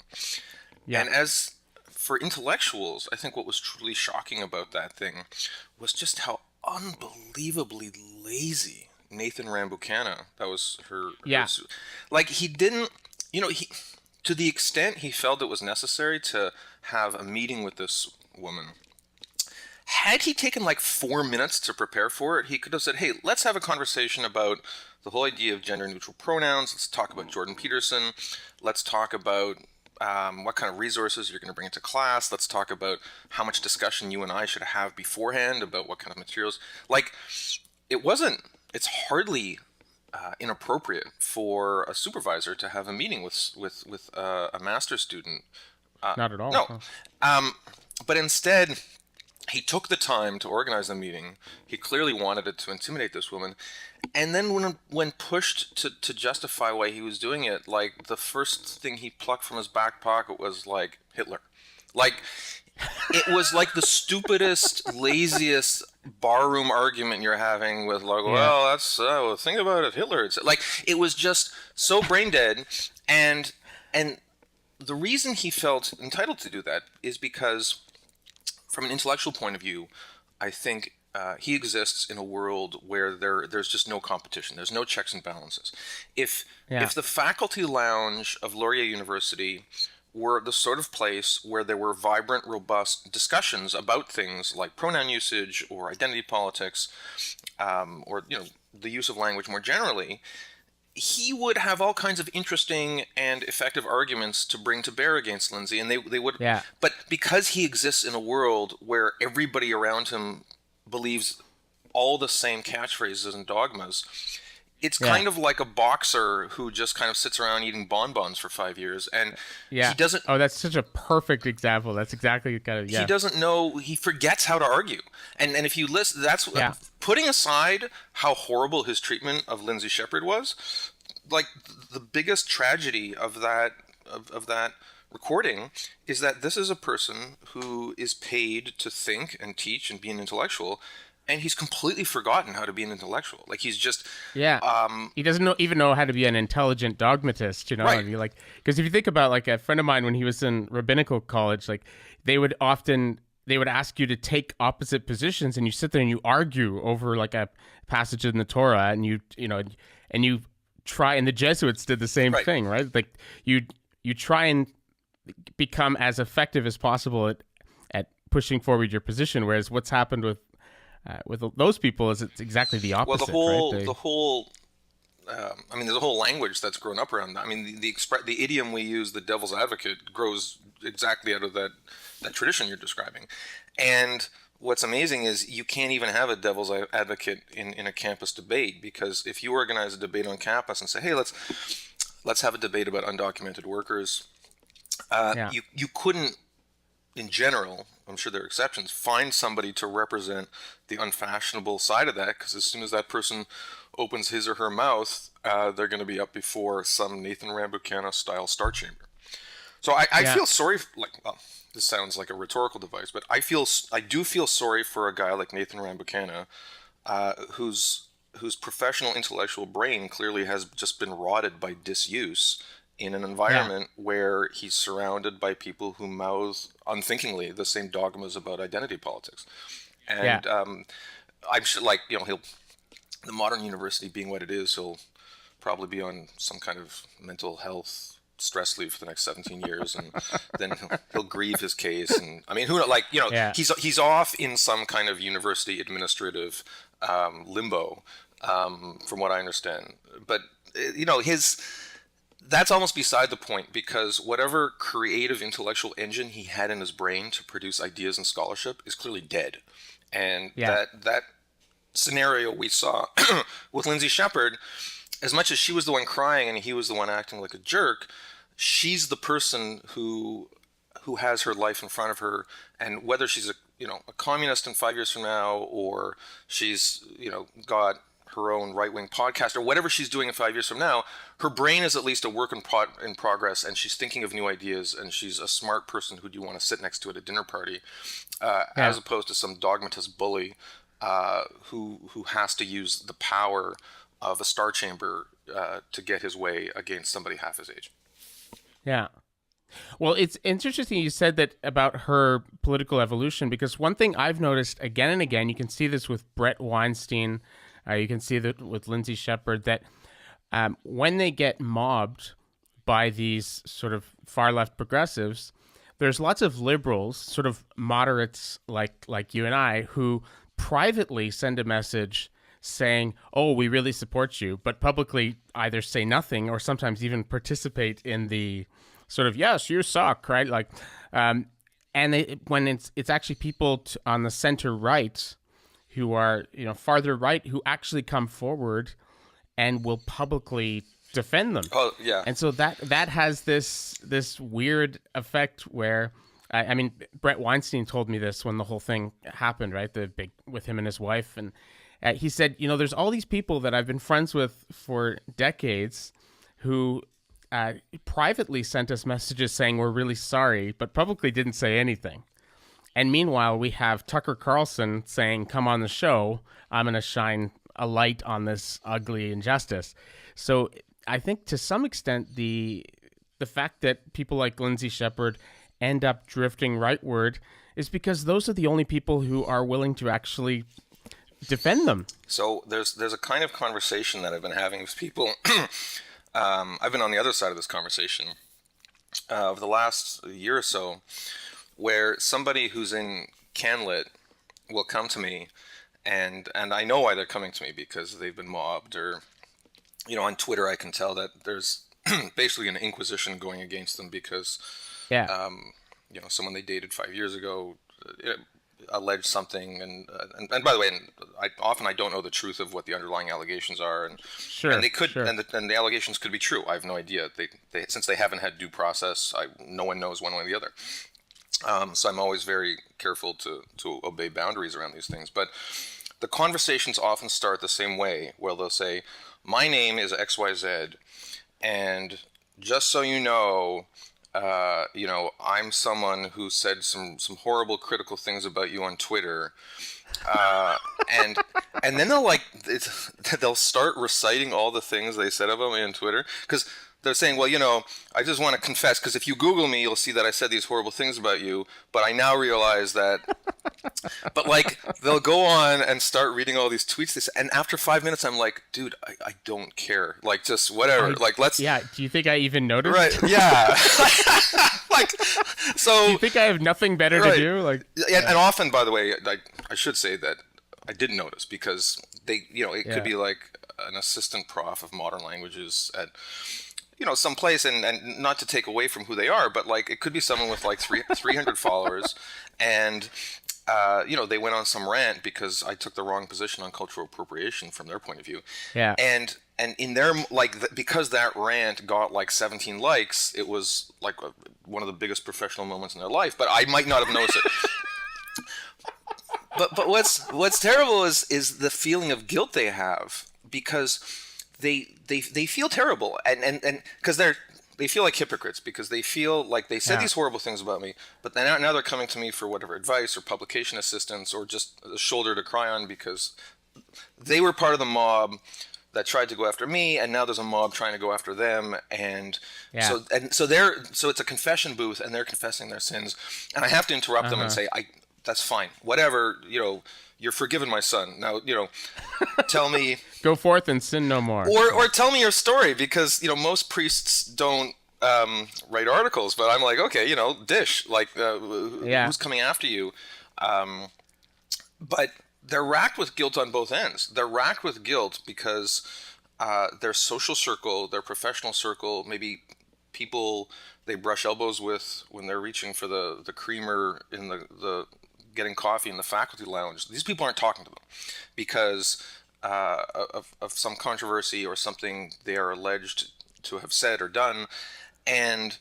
Yeah. And as for intellectuals, I think what was truly shocking about that thing was just how unbelievably lazy Nathan Rambukkana, that was her. Like, he didn't, to the extent he felt it was necessary to have a meeting with this woman, had he taken like 4 minutes to prepare for it, he could have said, hey, let's have a conversation about the whole idea of gender neutral pronouns. Let's talk about Jordan Peterson. Let's talk about what kind of resources you're going to bring into class. Let's talk about how much discussion you and I should have beforehand about what kind of materials. Like, it's hardly inappropriate for a supervisor to have a meeting with a master's student. Not at all. No. But instead, he took the time to organize the meeting. He clearly wanted it to intimidate this woman. And then when pushed to justify why he was doing it, like, the first thing he plucked from his back pocket was, like, Hitler. Like, it was like the stupidest, laziest barroom argument you're having with, like, well, that's, think about it, Hitler. It's, like, it was just so brain dead. And the reason he felt entitled to do that is because, from an intellectual point of view, I think he exists in a world where there's just no competition. There's no checks and balances. If Yeah. if the faculty lounge of Laurier University were the sort of place where there were vibrant, robust discussions about things like pronoun usage or identity politics, or the use of language more generally, he would have all kinds of interesting and effective arguments to bring to bear against Lindsay, and they would. Yeah. But because he exists in a world where everybody around him believes all the same catchphrases and dogmas, it's kind of like a boxer who just kind of sits around eating bonbons for 5 years, and he doesn't. Oh, that's such a perfect example. That's exactly kind of. He doesn't know. He forgets how to argue, and if you listen, that's putting aside how horrible his treatment of Lindsay Shepherd was. Like, the biggest tragedy of that recording is that this is a person who is paid to think and teach and be an intellectual, and he's completely forgotten how to be an intellectual. Like, he's just he doesn't even know how to be an intelligent dogmatist. Right. Like, because if you think about, like, a friend of mine when he was in rabbinical college, like, they would ask you to take opposite positions, and you sit there and you argue over like a passage in the Torah, and you try, and the Jesuits did the same thing, right? Like, you try and become as effective as possible at pushing forward your position, whereas what's happened with those people is it's exactly the opposite. Well, right? the whole I mean, there's a whole language that's grown up around that. I mean, the idiom we use, the devil's advocate, grows exactly out of that tradition you're describing. And what's amazing is you can't even have a devil's advocate in a campus debate, because if you organize a debate on campus and say, hey, let's have a debate about undocumented workers, you couldn't, in general, I'm sure there are exceptions, find somebody to represent the unfashionable side of that, because as soon as that person opens his or her mouth, they're going to be up before some Nathan Rambukkana style Star Chamber. So I feel sorry, this sounds like a rhetorical device, but I do feel sorry for a guy like Nathan Rambukkana, whose professional intellectual brain clearly has just been rotted by disuse in an environment where he's surrounded by people who mouth unthinkingly the same dogmas about identity politics. And I'm sure, the modern university being what it is, he'll probably be on some kind of mental health stress leave for the next 17 years, and then he'll grieve his case. And I mean, he's off in some kind of university administrative limbo, from what I understand. But that's almost beside the point, because whatever creative intellectual engine he had in his brain to produce ideas and scholarship is clearly dead. And that scenario we saw with Lindsay Shepherd, as much as she was the one crying and he was the one acting like a jerk, she's the person who has her life in front of her, and whether she's a communist in 5 years from now, or she's got her own right-wing podcast, or whatever she's doing in 5 years from now, her brain is at least a work in progress, and she's thinking of new ideas, and she's a smart person who you want to sit next to at a dinner party, as opposed to some dogmatist bully who has to use the power of a Star Chamber to get his way against somebody half his age. Yeah. Well, it's interesting you said that about her political evolution, because one thing I've noticed again and again, you can see this with Brett Weinstein, you can see that with Lindsay Shepherd, that when they get mobbed by these sort of far-left progressives, there's lots of liberals, sort of moderates like you and I, who privately send a message saying, oh, we really support you, but publicly either say nothing or sometimes even participate in the sort of, yes, you suck, right? Like, and when it's actually people on the center right who are, farther right, who actually come forward and will publicly defend them. Oh, yeah. And so that has this weird effect where, I mean, Brett Weinstein told me this when the whole thing happened, right? The big, with him and his wife. And he said, there's all these people that I've been friends with for decades who privately sent us messages saying we're really sorry, but publicly didn't say anything. And meanwhile, we have Tucker Carlson saying, come on the show, I'm going to shine a light on this ugly injustice. So I think to some extent, the fact that people like Lindsay Shepherd end up drifting rightward is because those are the only people who are willing to actually defend them. So there's a kind of conversation that I've been having with people. I've been on the other side of this conversation over the last year or so, where somebody who's in CanLit will come to me, and I know why they're coming to me, because they've been mobbed, or on Twitter I can tell that there's basically an inquisition going against them because Yeah. someone they dated 5 years ago alleged something, and by the way, I don't know the truth of what the underlying allegations are, and Sure. and they could Sure. and the allegations could be true. I have no idea. They since they haven't had due process, no one knows one way or the other. So I'm always very careful to obey boundaries around these things. But the conversations often start the same way, where they'll say, "My name is XYZ, and just so you know, I'm someone who said some horrible critical things about you on Twitter," and then they'll start reciting all the things they said about me on Twitter, because they're saying, well, I just want to confess, because if you Google me, you'll see that I said these horrible things about you, but I now realize that. But they'll go on and start reading all these tweets, and after 5 minutes, I'm like, dude, I don't care. Just whatever. Let's. Yeah. Do you think I even noticed? Right. Yeah. So. Do you think I have nothing better to do? And often, by the way, I should say that I didn't notice, because it could be like an assistant prof of modern languages at some place, and not to take away from who they are, but it could be someone with 300 followers, and they went on some rant because I took the wrong position on cultural appropriation from their point of view. Yeah. And in their because that rant got 17 likes, it was one of the biggest professional moments in their life. But I might not have noticed it. But what's terrible is the feeling of guilt they have, because they feel terrible, and because they feel like hypocrites, because they feel like they said these horrible things about me, but now they're coming to me for whatever advice or publication assistance or just a shoulder to cry on, because they were part of the mob that tried to go after me, and now there's a mob trying to go after them, and so it's a confession booth, and they're confessing their sins, and I have to interrupt them and say, that's fine, whatever, you're forgiven, my son. Now, tell me. Go forth and sin no more. Or tell me your story, because most priests don't write articles, but I'm like, okay, dish, who's coming after you? But they're racked with guilt on both ends. They're racked with guilt because their social circle, their professional circle, maybe people they brush elbows with when they're reaching for the creamer in the getting coffee in the faculty lounge, these people aren't talking to them because of some controversy or something they are alleged to have said or done, and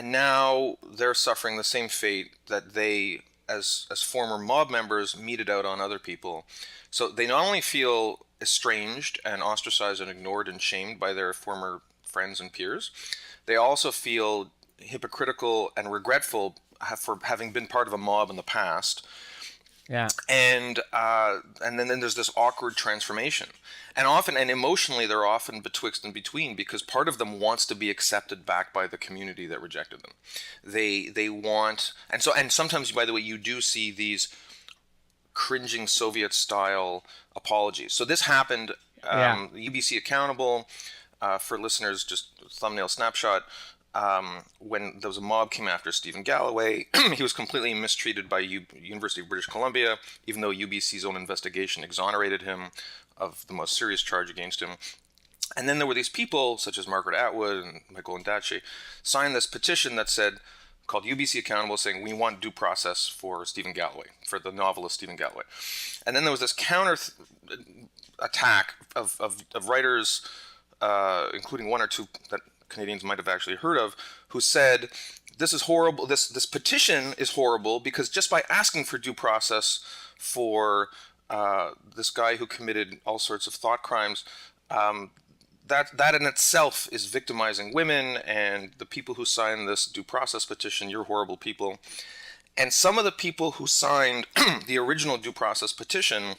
now they're suffering the same fate that they, as former mob members, meted out on other people. So they not only feel estranged and ostracized and ignored and shamed by their former friends and peers, they also feel hypocritical and regretful for having been part of a mob in the past. Yeah. And then there's this awkward transformation. And emotionally, they're often betwixt and between, because part of them wants to be accepted back by the community that rejected them. They want, and sometimes, by the way, you do see these cringing Soviet-style apologies. So this happened, UBC Accountable, for listeners, just thumbnail snapshot. When there was a mob came after Stephen Galloway, he was completely mistreated by University of British Columbia, even though UBC's own investigation exonerated him of the most serious charge against him. And then there were these people, such as Margaret Atwood and Michael Ondaatje, signed this petition that said, called UBC Accountable, saying we want due process for Stephen Galloway, for the novelist Stephen Galloway. And then there was this counter attack of writers, including one or two that Canadians might have actually heard of, who said, this is horrible, this petition is horrible, because just by asking for due process for this guy who committed all sorts of thought crimes, that in itself is victimizing women, and the people who signed this due process petition, you're horrible people. And some of the people who signed the original due process petition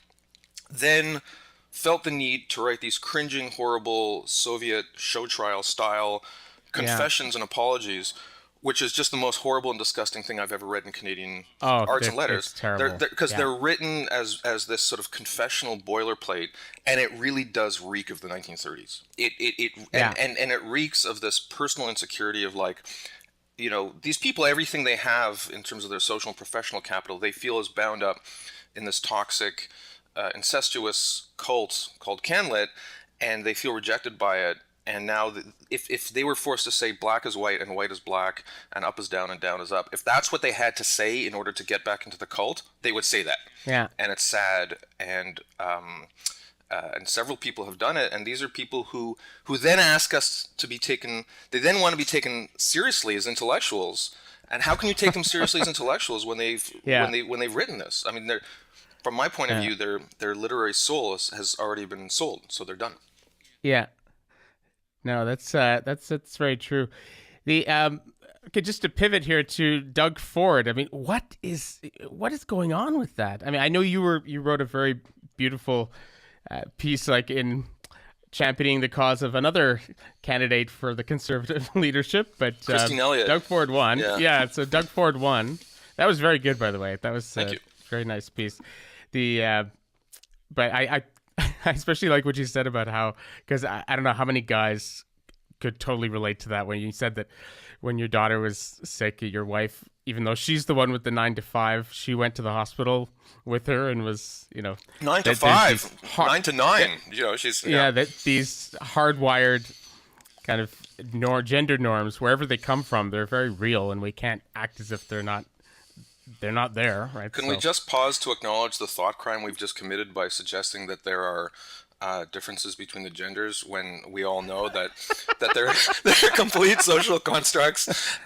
then felt the need to write these cringing, horrible Soviet show trial style confessions and apologies, which is just the most horrible and disgusting thing I've ever read in Canadian Oh, arts and letters. it's terrible. Because Yeah. they're written as this sort of confessional boilerplate, and it really does reek of the 1930s. It Yeah. and it reeks of this personal insecurity of like, these people, everything they have in terms of their social and professional capital, they feel is bound up in this toxic, incestuous cult called Canlit, and they feel rejected by it. And now, if they were forced to say black is white and white is black and up is down and down is up, if that's what they had to say in order to get back into the cult, they would say that. Yeah. And it's sad, and several people have done it. And these are people who then ask us to be taken. They then want to be taken seriously as intellectuals. And how can you take them seriously as intellectuals when they've written this? I mean, they're, from my point of view, their literary soul has already been sold, so they're done. Yeah. No, that's very true. The okay, just to pivot here to Doug Ford. I mean, what is going on with that? I mean, I know you wrote a very beautiful piece, like in championing the cause of another candidate for the conservative leadership, but Christine Elliott. Doug Ford won. Yeah. So Doug Ford won. That was very good, by the way. That was Thank you. Very nice piece. But I I especially like what you said about how, because I don't know how many guys could totally relate to that when you said that when your daughter was sick, your wife, even though she's the one with the 9 to 5, she went to the hospital with her and was, 9 to 5, 9 to 9. She's that these hardwired kind of gender norms, wherever they come from, they're very real, and we can't act as if they're not there, right? Can we just pause to acknowledge the thought crime we've just committed by suggesting that there are differences between the genders when we all know that they're complete social constructs?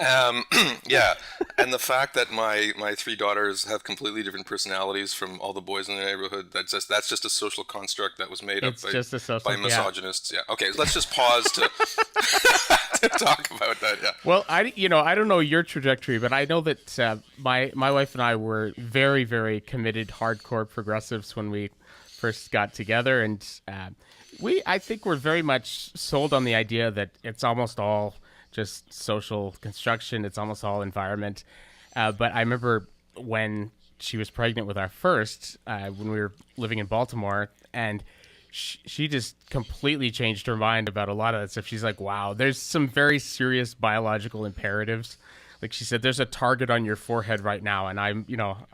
Yeah, and the fact that my 3 daughters have completely different personalities from all the boys in the neighborhood, that's just a social construct that was made up by misogynists. Yeah. Okay, let's just pause to to talk about that. Yeah. Well, I don't know your trajectory, but I know that my wife and I were very, very committed hardcore progressives when we first got together, and I think we're very much sold on the idea that it's almost all just social construction, it's almost all environment. But I remember when she was pregnant with our first, when we were living in Baltimore, and she just completely changed her mind about a lot of that stuff. She's like, wow, there's some very serious biological imperatives. Like she said, there's a target on your forehead right now, and I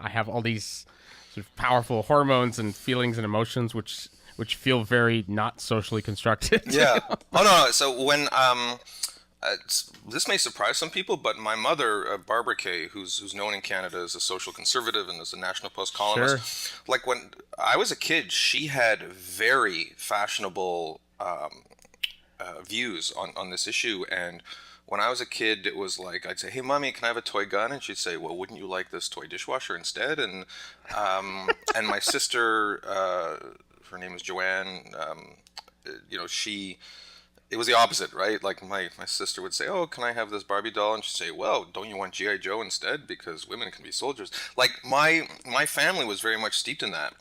have all these sort of powerful hormones and feelings and emotions which feel very not socially constructed. Yeah. Oh no. So when this may surprise some people, but my mother, Barbara Kay, who's known in Canada as a social conservative and as a National Post columnist, Sure. like when I was a kid, she had very fashionable views on this issue. And when I was a kid, it was like, I'd say, hey, Mommy, can I have a toy gun? And she'd say, well, wouldn't you like this toy dishwasher instead? And my sister, her name is Joanne, it was the opposite, right? Like my sister would say, oh, can I have this Barbie doll? And she'd say, well, don't you want G.I. Joe instead? Because women can be soldiers. Like my family was very much steeped in that.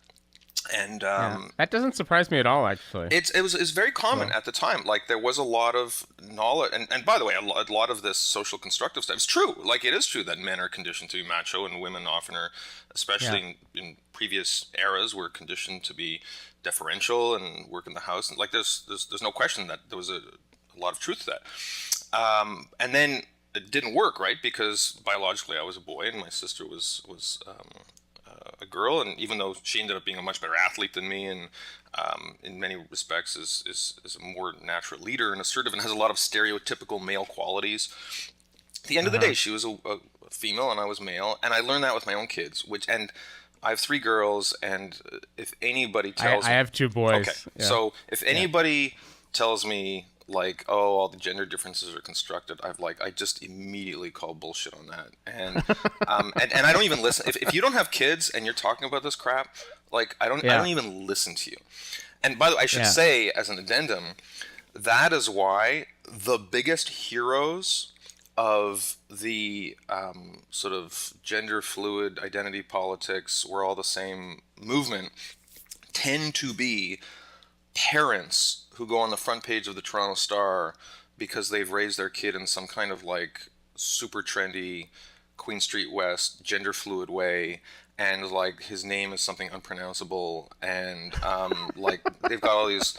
And that doesn't surprise me at all, actually. It was very common at the time. Like there was a lot of knowledge, and by the way, a lot of this social constructive stuff is true. Like it is true that men are conditioned to be macho, and women often are, especially in previous eras, were conditioned to be deferential and work in the house. And like there's no question that there was a lot of truth to that. And then it didn't work, right? Because biologically I was a boy and my sister was a girl, and even though she ended up being a much better athlete than me, and in many respects is a more natural leader and assertive and has a lot of stereotypical male qualities, at the end of the day she was a female and I was male, and I learned that with my own kids, and I have 3 girls, and if anybody tells I have 2 boys. Okay, so if anybody tells me like, oh, all the gender differences are constructed, I just immediately call bullshit on that, and and I don't even listen. If you don't have kids and you're talking about this crap, like I don't even listen to you. And by the way, I should say as an addendum, that is why the biggest heroes of the sort of gender fluid identity politics, we're all the same movement, tend to be parents who go on the front page of the Toronto Star because they've raised their kid in some kind of like super trendy Queen Street West gender fluid way, and like his name is something unpronounceable, and like they've got all these,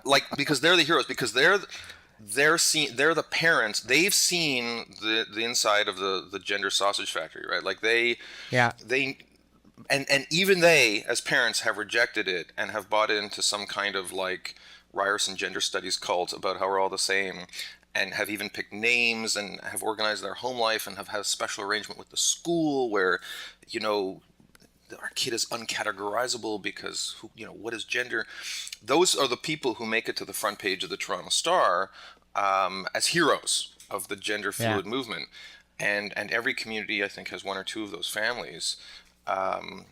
like, because they're the heroes, because they're the parents. They've seen the inside of the gender sausage factory, right? Like Yeah. and even they as parents have rejected it and have bought into some kind of like Ryerson gender studies cult about how we're all the same, and have even picked names and have organized their home life and have had a special arrangement with the school where, you know, our kid is uncategorizable because what is gender? Those are the people who make it to the front page of the Toronto Star as heroes of the gender fluid movement, and every community I think has one or two of those families, and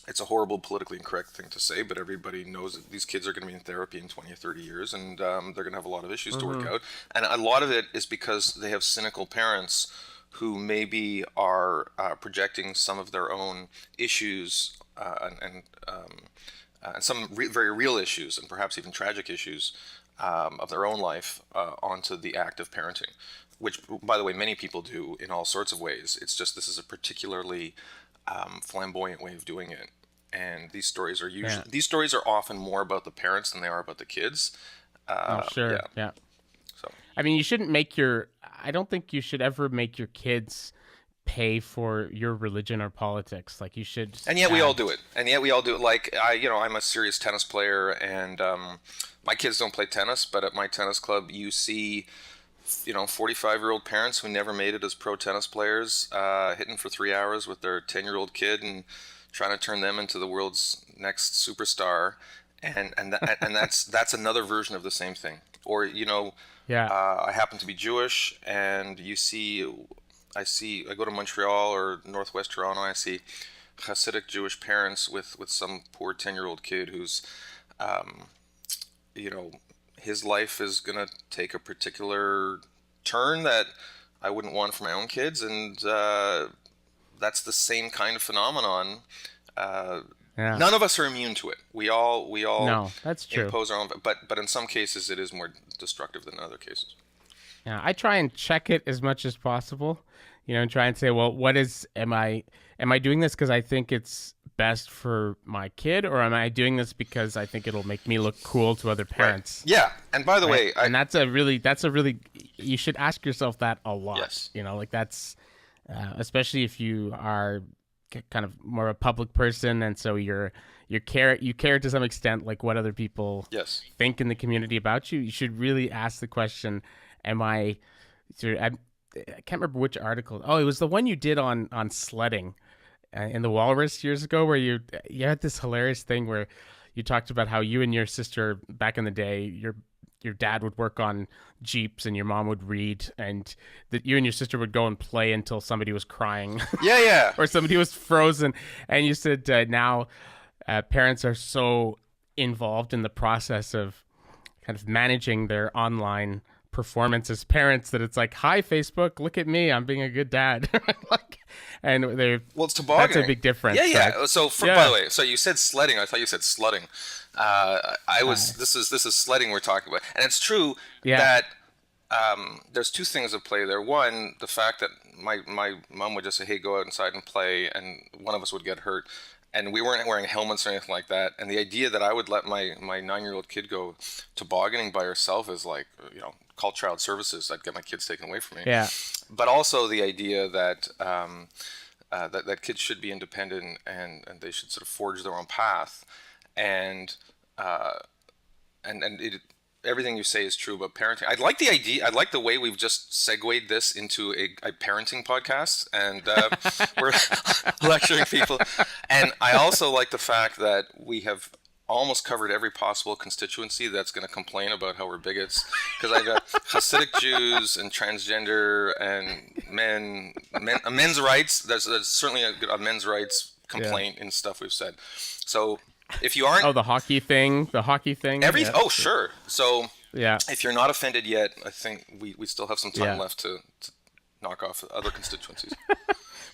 it's a horrible politically incorrect thing to say, but everybody knows that these kids are going to be in therapy in 20 or 30 years, and they're going to have a lot of issues to work out. And a lot of it is because they have cynical parents who maybe are projecting some of their own issues and some very real issues, and perhaps even tragic issues of their own life onto the act of parenting, which, by the way, many people do in all sorts of ways. It's just this is a particularly flamboyant way of doing it, and these stories are often more about the parents than they are about the kids. Sure. Yeah. So I mean, I don't think you should ever make your kids pay for your religion or politics. Like, you should. And yet we all do it. Like, I'm a serious tennis player, and my kids don't play tennis, but at my tennis club, you see 45-year-old parents who never made it as pro tennis players, hitting for 3 hours with their 10-year-old kid and trying to turn them into the world's next superstar, and that's another version of the same thing. Or I happen to be Jewish, and I go to Montreal or Northwest Toronto, I see Hasidic Jewish parents with some poor 10-year-old kid who's his life is going to take a particular turn that I wouldn't want for my own kids. And that's the same kind of phenomenon. None of us are immune to it. We all No, that's true. impose our own, but in some cases it is more destructive than in other cases. Yeah, I try and check it as much as possible, and try and say, well, am I doing this because I think it's best for my kid, or am I doing this because I think it'll make me look cool to other parents? Right. Yeah, and by the way, and that's a really you should ask yourself that a lot. Yes. Like that's especially if you are kind of more a public person, and so you care to some extent, like what other people think in the community about you. You should really ask the question, I can't remember which article. Oh, it was the one you did on sledding in the Walrus years ago, where you had this hilarious thing where you talked about how you and your sister back in the day, your dad would work on Jeeps and your mom would read, and that you and your sister would go and play until somebody was crying. Yeah. Or somebody was frozen. And you said now parents are so involved in the process of kind of managing their online performance as parents that it's like, hi Facebook, look at me, I'm being a good dad. And it's tobogganing. That's a big difference. Yeah. Right? So by the way, so you said sledding. I thought you said slutting. This is sledding we're talking about, and it's true that there's two things at play there. One, the fact that my mom would just say, hey, go outside and play, and one of us would get hurt. And we weren't wearing helmets or anything like that. And the idea that I would let my 9-year-old kid go tobogganing by herself is like, call child services. I'd get my kids taken away from me. Yeah. But also the idea that that kids should be independent and they should sort of forge their own path. And everything you say is true about parenting. I like the idea. I like the way we've just segued this into a parenting podcast, and we're lecturing people. And I also like the fact that we have almost covered every possible constituency that's going to complain about how we're bigots. Because I got Hasidic Jews and transgender and men's rights. There's certainly a men's rights complaint in stuff we've said. So if you aren't... the hockey thing. Oh, sure. So yeah, if you're not offended yet, I think we still have some time left to knock off other constituencies.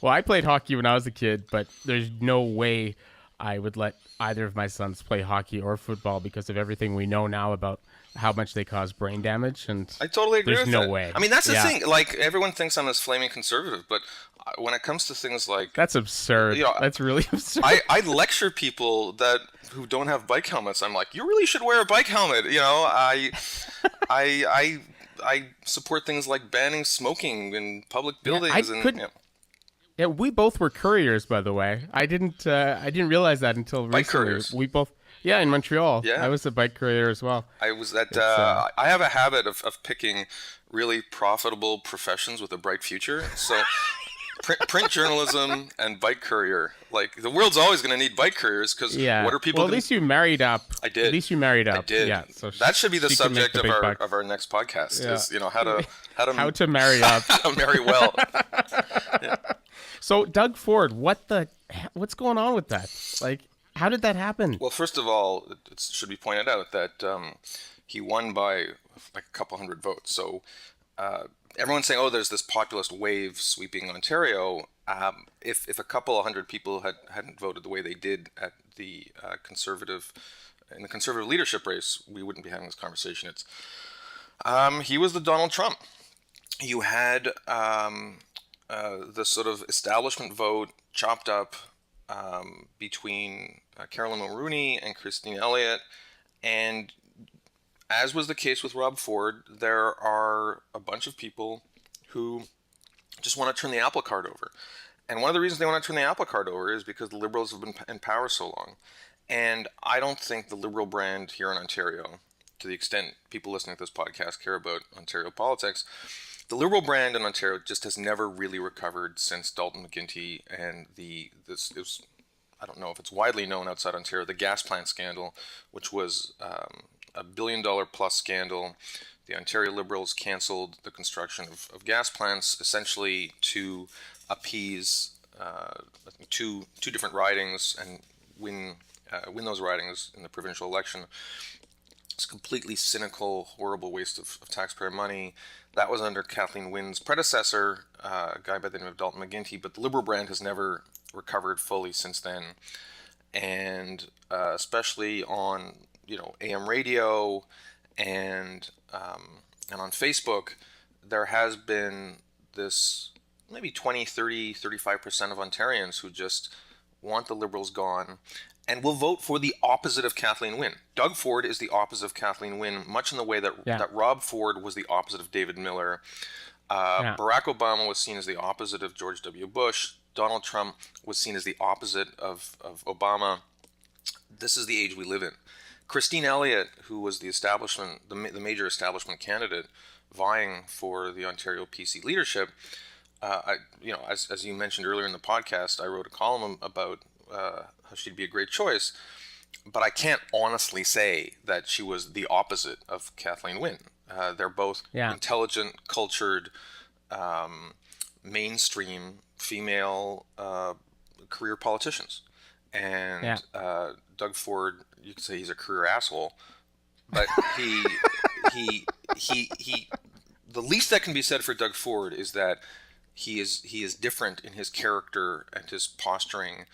Well, I played hockey when I was a kid, but there's no way I would let either of my sons play hockey or football because of everything we know now about how much they cause brain damage, and I totally agree there's with no that. way. I mean, that's the Yeah, thing. Like, everyone thinks I'm this flaming conservative, but when it comes to things like, that's absurd. you know, That's really absurd. I lecture people who don't have bike helmets. I'm like, you really should wear a bike helmet. You know, I I support things like banning smoking in public Yeah, I buildings and couldn't. Yeah, we both were couriers, by the way. I didn't realize that until bike recently. couriers. We both, yeah, in Montreal. I Yeah, was a bike courier as well. I was at. It's I have a habit of picking really profitable professions with a bright future. So print journalism and bike courier. Like, the world's always going to need bike couriers because Yeah. what are people? Well, at least you married up. I did. At least you married up. I did. Yeah. So that should be the she can make subject the of big our bucks. of our next podcast. Yeah. Is how to How to marry up. how to marry well. So Doug Ford, what's going on with that? Like, how did that happen? Well, first of all, it should be pointed out that he won by like a couple hundred votes. So everyone's saying, "Oh, there's this populist wave sweeping Ontario." If a couple of hundred people hadn't voted the way they did at the conservative leadership race, we wouldn't be having this conversation. He was the Donald Trump. You had the sort of establishment vote chopped up between Carolyn Mulroney and Christine Elliott, and as was the case with Rob Ford, there are a bunch of people who just want to turn the apple cart over. And one of the reasons they want to turn the apple cart over is because the Liberals have been in power so long. And I don't think the Liberal brand here in Ontario, to the extent people listening to this podcast care about Ontario politics, the Liberal brand in Ontario just has never really recovered since Dalton McGuinty and I don't know if it's widely known outside Ontario, the gas plant scandal, which was a $1 billion plus scandal. The Ontario Liberals canceled the construction of gas plants essentially to appease two different ridings and win those ridings in the provincial election. It's a completely cynical, horrible waste of taxpayer money. That was under Kathleen Wynne's predecessor, a guy by the name of Dalton McGuinty, but the Liberal brand has never recovered fully since then. And especially on AM radio and on Facebook, there has been this maybe 20, 30, 35% of Ontarians who just want the Liberals gone and will vote for the opposite of Kathleen Wynne. Doug Ford is the opposite of Kathleen Wynne, much in the way that Rob Ford was the opposite of David Miller. Barack Obama was seen as the opposite of George W. Bush. Donald Trump was seen as the opposite of Obama. This is the age we live in. Christine Elliott, who was the major establishment candidate vying for the Ontario PC leadership, as you mentioned earlier in the podcast, I wrote a column about how she'd be a great choice, but I can't honestly say that she was the opposite of Kathleen Wynne. They're both intelligent, cultured, mainstream female career politicians. And Doug Ford, you could say he's a career asshole, but he the least that can be said for Doug Ford is that he is different in his character and his posturing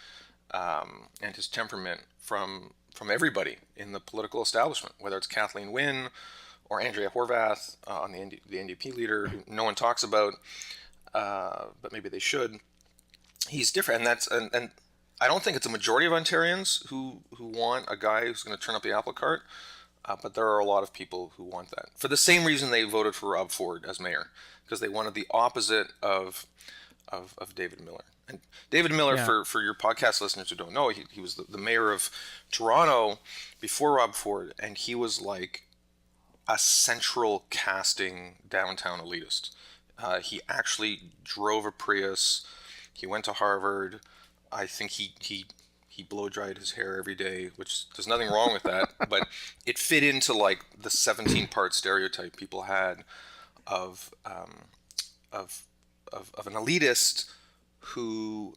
and his temperament from everybody in the political establishment, whether it's Kathleen Wynne or Andrea Horwath on the NDP leader, who no one talks about, but maybe they should. He's different, and I don't think it's a majority of Ontarians who want a guy who's going to turn up the apple cart, but there are a lot of people who want that. For the same reason they voted for Rob Ford as mayor, because they wanted the opposite of David Miller. And David Miller, for your podcast listeners who don't know, he was the mayor of Toronto before Rob Ford, and he was like a central casting downtown elitist. He actually drove a Prius. He went to Harvard. I think he blow dried his hair every day, which there's nothing wrong with that, but it fit into like the 17-part stereotype people had of an elitist who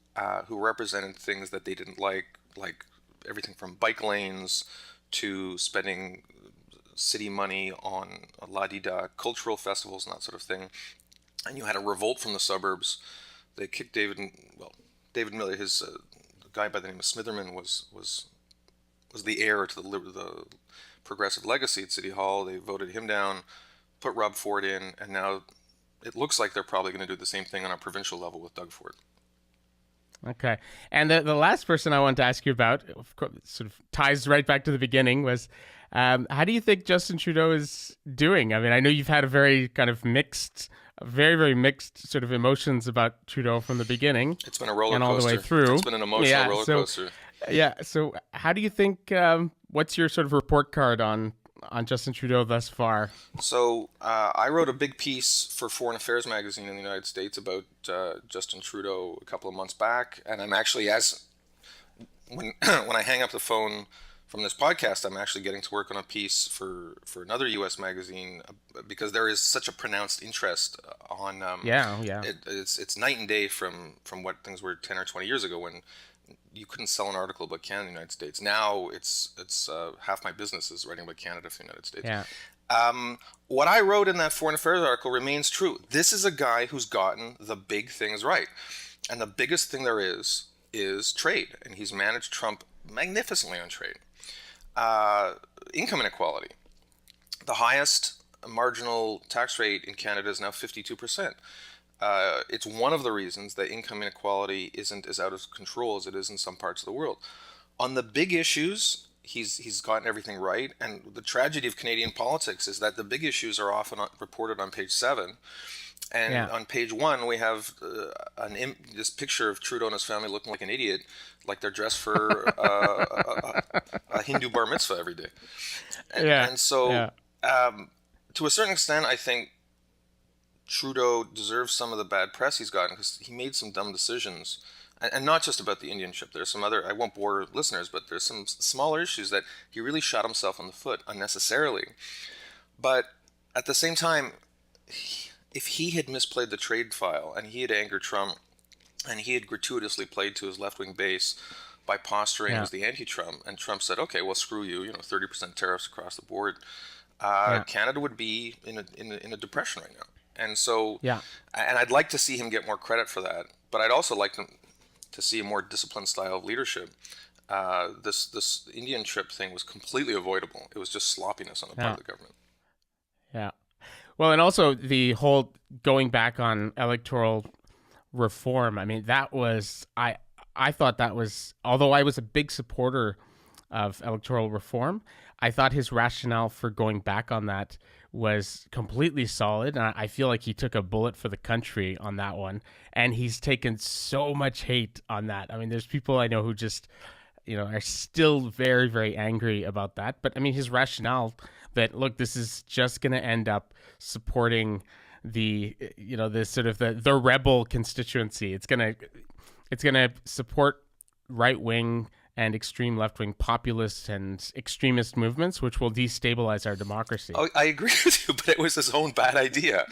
represented things that they didn't like everything from bike lanes to spending city money on la-di-da cultural festivals and that sort of thing. And you had a revolt from the suburbs. They kicked David Miller, his guy by the name of Smitherman was the heir to the progressive legacy at City Hall. They voted him down, put Rob Ford in, and now it looks like they're probably going to do the same thing on a provincial level with Doug Ford. Okay. And the last person I wanted to ask you about, of course, sort of ties right back to the beginning, was how do you think Justin Trudeau is doing? I mean, I know you've had a very kind of mixed, very, very mixed sort of emotions about Trudeau from the beginning. It's been a roller and coaster. all the way through. It's been an emotional roller coaster. Yeah. So how do you think, what's your sort of report card on Justin Trudeau thus far? So I wrote a big piece for Foreign Affairs magazine in the United States about Justin Trudeau a couple of months back, and I'm actually, when I hang up the phone from this podcast, I'm actually getting to work on a piece for another U.S. magazine because there is such a pronounced interest on. It's night and day from what things were 10 or 20 years ago when you couldn't sell an article about Canada in the United States. Now it's half my business is writing about Canada for the United States. Yeah. What I wrote in that Foreign Affairs article remains true. This is a guy who's gotten the big things right. And the biggest thing there is trade. And he's managed Trump magnificently on trade. Income inequality. The highest marginal tax rate in Canada is now 52%. It's one of the reasons that income inequality isn't as out of control as it is in some parts of the world. On the big issues, he's gotten everything right. And the tragedy of Canadian politics is that the big issues are often reported on page 7. And on page 1, we have this picture of Trudeau and his family looking like an idiot, like they're dressed for a Hindu bar mitzvah every day. And so, to a certain extent, I think Trudeau deserves some of the bad press he's gotten because he made some dumb decisions. And not just about the Indian ship. There's some other, I won't bore listeners, but there's some smaller issues that he really shot himself in the foot unnecessarily. But at the same time, if he had misplayed the trade file and he had angered Trump and he had gratuitously played to his left-wing base by posturing as the anti-Trump, and Trump said, okay, well, screw you, 30% tariffs across the board, Canada would be in a depression right now. And so, and I'd like to see him get more credit for that, but I'd also like to see a more disciplined style of leadership. This Indian trip thing was completely avoidable. It was just sloppiness on the part of the government. Yeah. Well, and also the whole going back on electoral reform. I mean, that was, I thought that was, although I was a big supporter of electoral reform, I thought his rationale for going back on that was completely solid. And I feel like he took a bullet for the country on that one. And he's taken so much hate on that. I mean, there's people I know who just, are still very, very angry about that. But I mean, his rationale that, look, this is just going to end up supporting the, this sort of the rebel constituency. It's going to support right-wing and extreme left-wing populist and extremist movements, which will destabilize our democracy. Oh, I agree with you, but it was his own bad idea.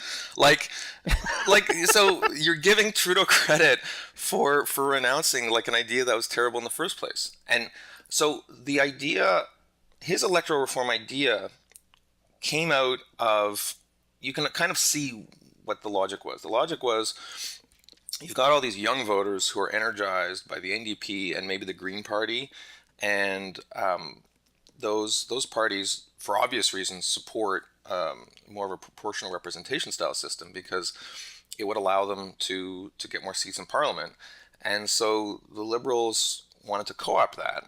So you're giving Trudeau credit for renouncing an idea that was terrible in the first place. And so the idea, his electoral reform idea came out of, you can kind of see what the logic was. The logic was, you've got all these young voters who are energized by the NDP and maybe the Green Party, and those parties, for obvious reasons, support more of a proportional representation style system because it would allow them to get more seats in Parliament. And so the Liberals wanted to co-opt that,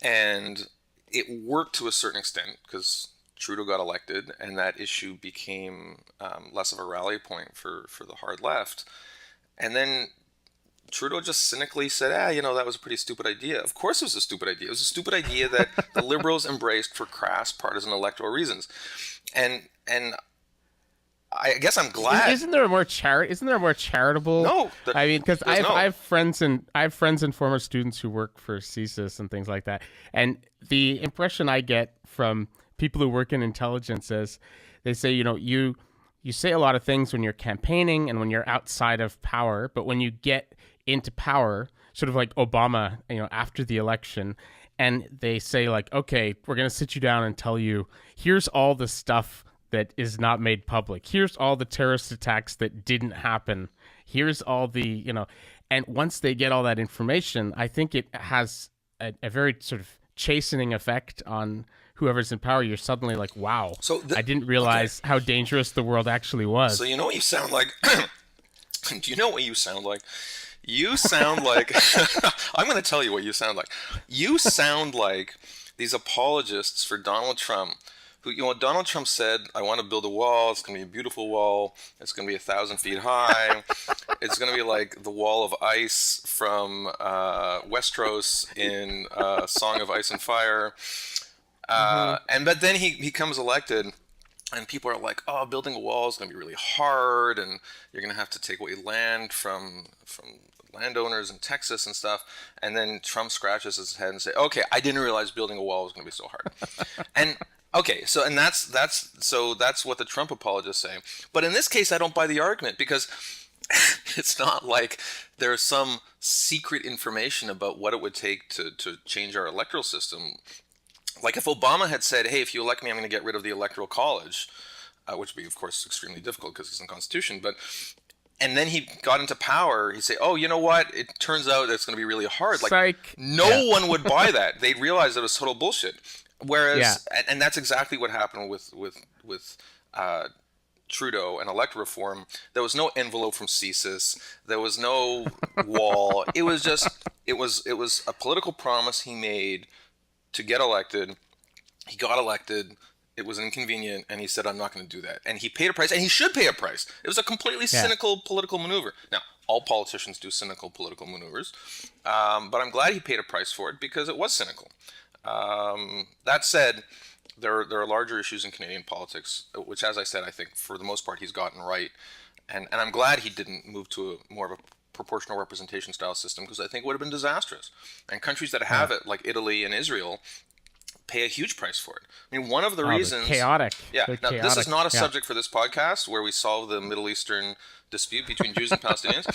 and it worked to a certain extent because Trudeau got elected, and that issue became less of a rally point for the hard left. And then Trudeau just cynically said, that was a pretty stupid idea. Of course it was a stupid idea. It was a stupid idea that the Liberals embraced for crass partisan electoral reasons. And I guess I'm glad. Isn't there a more charitable? No, I mean, because I have friends and former students who work for CSIS and things like that, and the impression I get from people who work in intelligence is they say, you say a lot of things when you're campaigning and when you're outside of power, but when you get into power, sort of like Obama, after the election, and they say okay, we're going to sit you down and tell you, here's all the stuff that is not made public. Here's all the terrorist attacks that didn't happen. Here's all the, and once they get all that information, I think it has a very sort of chastening effect on whoever's in power. You're suddenly like, wow, So I didn't realize how dangerous the world actually was. So you know what you sound like? Do you know what you sound like? You sound like I'm going to tell you what you sound like. You sound like these apologists for Donald Trump. Who, Donald Trump said, "I want to build a wall. It's going to be a beautiful wall. It's going to be 1,000 feet high. It's going to be like the wall of ice from Westeros in Song of Ice and Fire." But then he becomes elected. And people are like, "Oh, building a wall is going to be really hard, and you're going to have to take away land from landowners in Texas and stuff." And then Trump scratches his head and says, "Okay, I didn't realize building a wall was going to be so hard." And okay, so that's what the Trump apologists say. But in this case, I don't buy the argument, because it's not like there's some secret information about what it would take to change our electoral system. Like if Obama had said, "Hey, if you elect me, I'm going to get rid of the Electoral College," which would be, of course, extremely difficult because it's in the Constitution. And then he got into power, he'd say, "Oh, you know what? It turns out it's going to be really hard." Like, Psych. no one would buy that. They'd realize it was total bullshit. Whereas, and that's exactly what happened with Trudeau and electoral reform. There was no envelope from CSIS. There was no wall. It was a political promise he made to get elected. He got elected. It was inconvenient, and he said, "I'm not going to do that." And he paid a price, and he should pay a price. It was a completely cynical political maneuver. Now, all politicians do cynical political maneuvers, but I'm glad he paid a price for it, because it was cynical. That said, there are larger issues in Canadian politics, which, as I said, I think for the most part he's gotten right. And I'm glad he didn't move to more of a proportional representation style system, because I think it would have been disastrous. And countries that have it, like Italy and Israel, pay a huge price for it. I mean, one of the reasons... chaotic. Yeah, They're now, chaotic. This is not a subject for this podcast, where we solve the Middle Eastern dispute between Jews and Palestinians,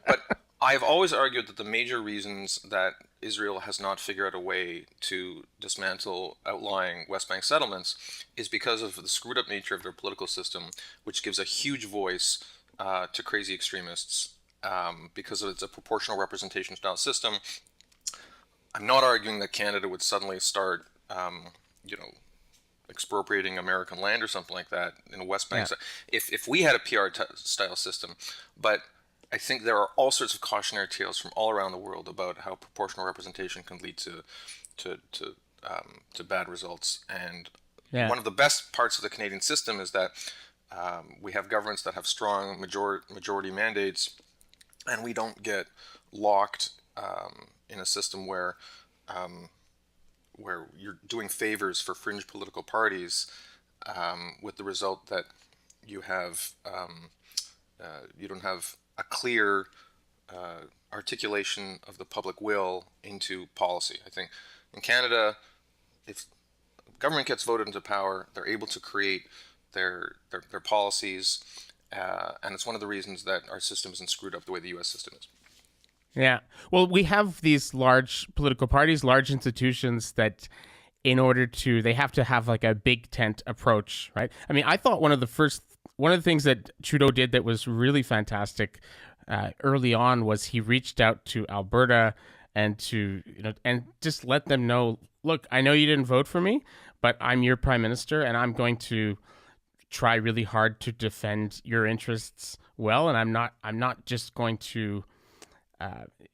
but I've always argued that the major reasons that Israel has not figured out a way to dismantle outlying West Bank settlements is because of the screwed up nature of their political system, which gives a huge voice to crazy extremists, because it's a proportional representation style system. I'm not arguing that Canada would suddenly start, expropriating American land or something like that in a West Bank. Yeah. If we had a PR style system, but I think there are all sorts of cautionary tales from all around the world about how proportional representation can lead to bad results. And one of the best parts of the Canadian system is that we have governments that have strong majority mandates, and we don't get locked in a system where you're doing favors for fringe political parties, with the result that you have you don't have a clear articulation of the public will into policy. I think in Canada, if government gets voted into power, they're able to create their policies, and it's one of the reasons that our system isn't screwed up the way the U.S. system is. Yeah. Well, we have these large political parties, large institutions that they have to have like a big tent approach, right? I mean, I thought one of the things that Trudeau did that was really fantastic early on was he reached out to Alberta and just let them know, look, I know you didn't vote for me, but I'm your prime minister, and I'm going to try really hard to defend your interests well, and I'm not just going to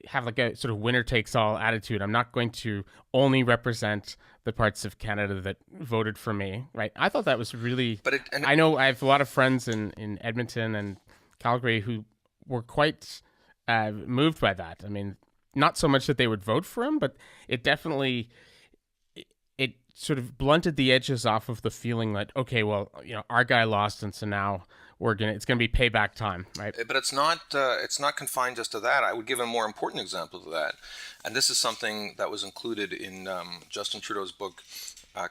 have like a sort of winner takes all attitude. I'm not going to only represent the parts of Canada that voted for me, right? I thought that was really... I know I have a lot of friends in Edmonton and Calgary who were quite moved by that. I mean, not so much that they would vote for him, but it definitely... It sort of blunted the edges off of the feeling that, okay, well, our guy lost, and so now it's going to be payback time, right? But it's not confined just to that. I would give a more important example of that, and this is something that was included in Justin Trudeau's book,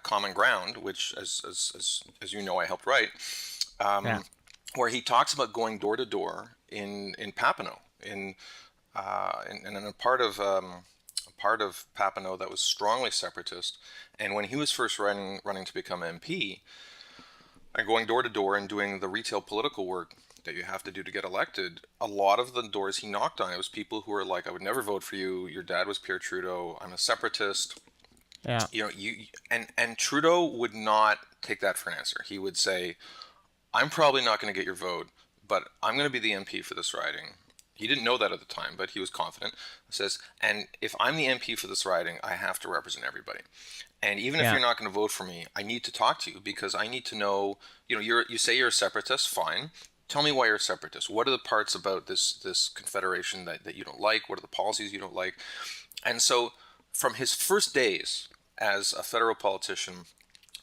Common Ground, which, as you know, I helped write, where he talks about going door to door in Papineau, in a part of Papineau that was strongly separatist, and when he was first running to become MP. And going door to door and doing the retail political work that you have to do to get elected, a lot of the doors he knocked on, it was people who were like, "I would never vote for you. Your dad was Pierre Trudeau. I'm a separatist. Yeah. And Trudeau would not take that for an answer. He would say, I'm probably not going to get your vote, but I'm going to be the MP for this riding. He didn't know that at the time, but he was confident. He says, and if I'm the MP for this riding, I have to represent everybody. And even if Yeah. you're not going to vote for me, I need to talk to you because I need to know, you say you're a separatist, fine. Tell me why you're a separatist. What are the parts about this confederation that you don't like? What are the policies you don't like? And so from his first days as a federal politician,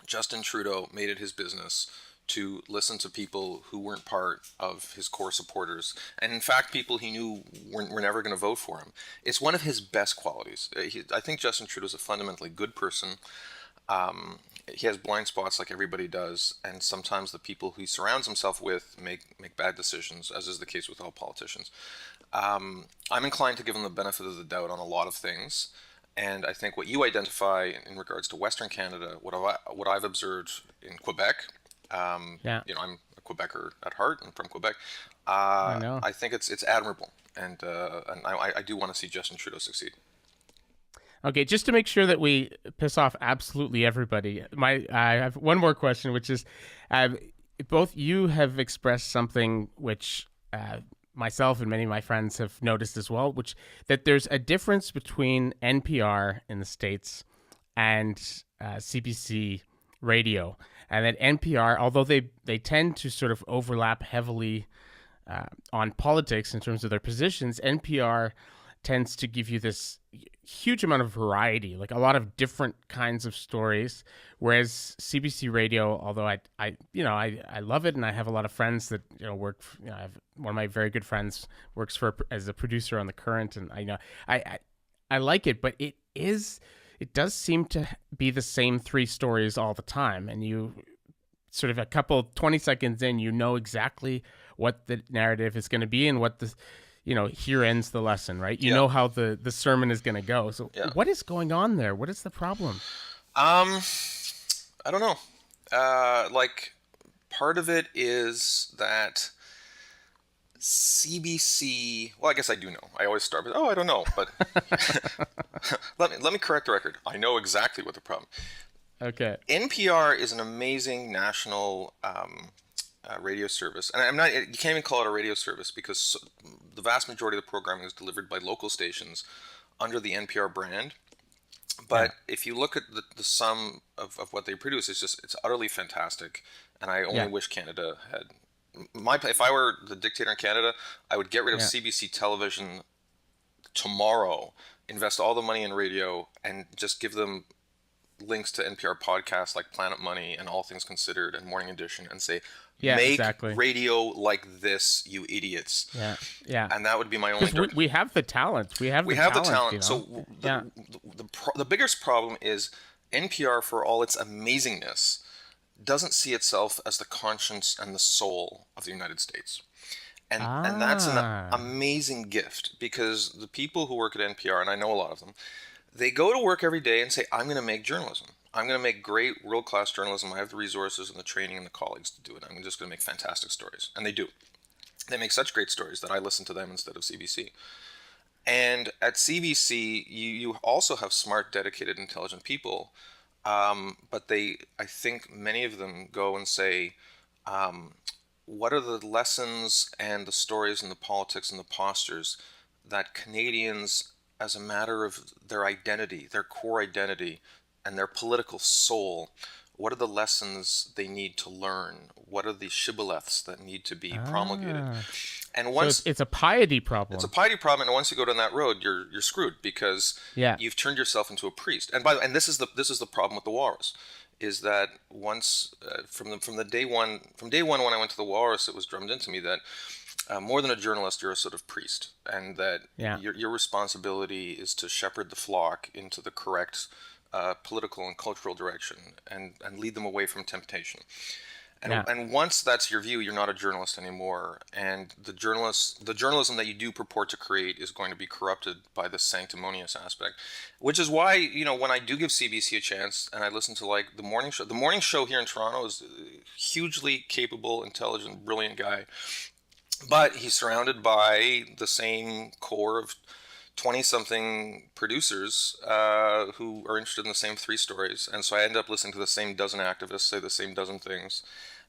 Justin Trudeau made it his business to listen to people who weren't part of his core supporters, and in fact, people he knew were never going to vote for him. It's one of his best qualities. I think Justin Trudeau is a fundamentally good person. He has blind spots like everybody does, and sometimes the people he surrounds himself with make bad decisions, as is the case with all politicians. I'm inclined to give him the benefit of the doubt on a lot of things. And I think what you identify in regards to Western Canada, what I've observed in Quebec, Yeah. I'm a Quebecer at heart. I'm from Quebec. I know. I think it's admirable, and I do want to see Justin Trudeau succeed. Okay, just to make sure that we piss off absolutely everybody, I have one more question, which is, uh, both you have expressed something which myself and many of my friends have noticed as well, which that there's a difference between NPR in the States and CBC radio, and that NPR, although they tend to sort of overlap heavily on politics in terms of their positions, NPR tends to give you this huge amount of variety, like a lot of different kinds of stories. Whereas CBC Radio, although I love it, and I have a lot of friends that work. I have one of my very good friends works as a producer on The Current, and I like it, but it does seem to be the same three stories all the time, and you sort of a couple 20 seconds in, exactly what the narrative is going to be and what the here ends the lesson, right? You Yeah. know how the sermon is going to go. So Yeah. what is going on there? What is the problem? Um, I don't know. Like, part of it is that CBC. Well, I guess I do know. I always start with, "Oh, I don't know," but let me correct the record. I know exactly what the problem. Okay. NPR is an amazing national radio service, and I'm not. You can't even call it a radio service because the vast majority of the programming is delivered by local stations under the NPR brand. Yeah. But if you look at the sum of what they produce, it's utterly fantastic, and I only Yeah. wish Canada had if I were the dictator in Canada, I would get rid of Yeah. CBC television tomorrow, invest all the money in radio, and just give them links to NPR podcasts like Planet Money and All Things Considered and Morning Edition, and say, Yeah. make Exactly. radio like this, you idiots. Yeah. Yeah. And that would be my only Because we have the talent. We have we the have the talent. talent. So Yeah. the biggest problem is NPR, for all its amazingness, doesn't see itself as the conscience and the soul of the United States. And that's an Ah. amazing gift, because the people who work at NPR, and I know a lot of them, they go to work every day and say, I'm going to make journalism. I'm going to make great world-class journalism. I have the resources and the training and the colleagues to do it. I'm just going to make fantastic stories. And they do. They make such great stories that I listen to them instead of CBC. And at CBC, you also have smart, dedicated, intelligent people, but I think many of them go and say, what are the lessons and the stories and the politics and the postures that Canadians, as a matter of their identity, their core identity, and their political soul, what are the lessons they need to learn? What are the shibboleths that need to be promulgated? Ah. And So once it's a piety it's a problem. piety problem, and once you go down that road, you're screwed, because Yeah. you've turned yourself into a priest. And this is the problem with the Walrus, is that once from day one when I went to the Walrus, it was drummed into me that more than a journalist, you're a sort of priest, and that Yeah. your responsibility is to shepherd the flock into the correct political and cultural direction, and lead them away from temptation. Yeah. And once that's your view, you're not a journalist anymore. And the journalism that you do purport to create is going to be corrupted by the sanctimonious aspect, which is why, when I do give CBC a chance and I listen to like the morning show here in Toronto is a hugely capable, intelligent, brilliant guy, but he's surrounded by the same core of 20-something producers who are interested in the same three stories. And so I end up listening to the same dozen activists say the same dozen things.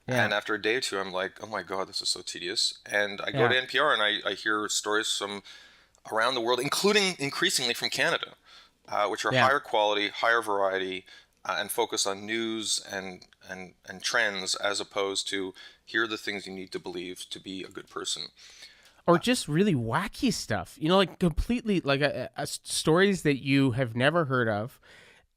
Yeah. And after a day or two, I'm like, oh my God, this is so tedious. And I go Yeah. to NPR and I hear stories from around the world, including increasingly from Canada, which are Yeah. higher quality, higher variety, and focus on news and trends as opposed to here are the things you need to believe to be a good person. Or just really wacky stuff, like completely like stories that you have never heard of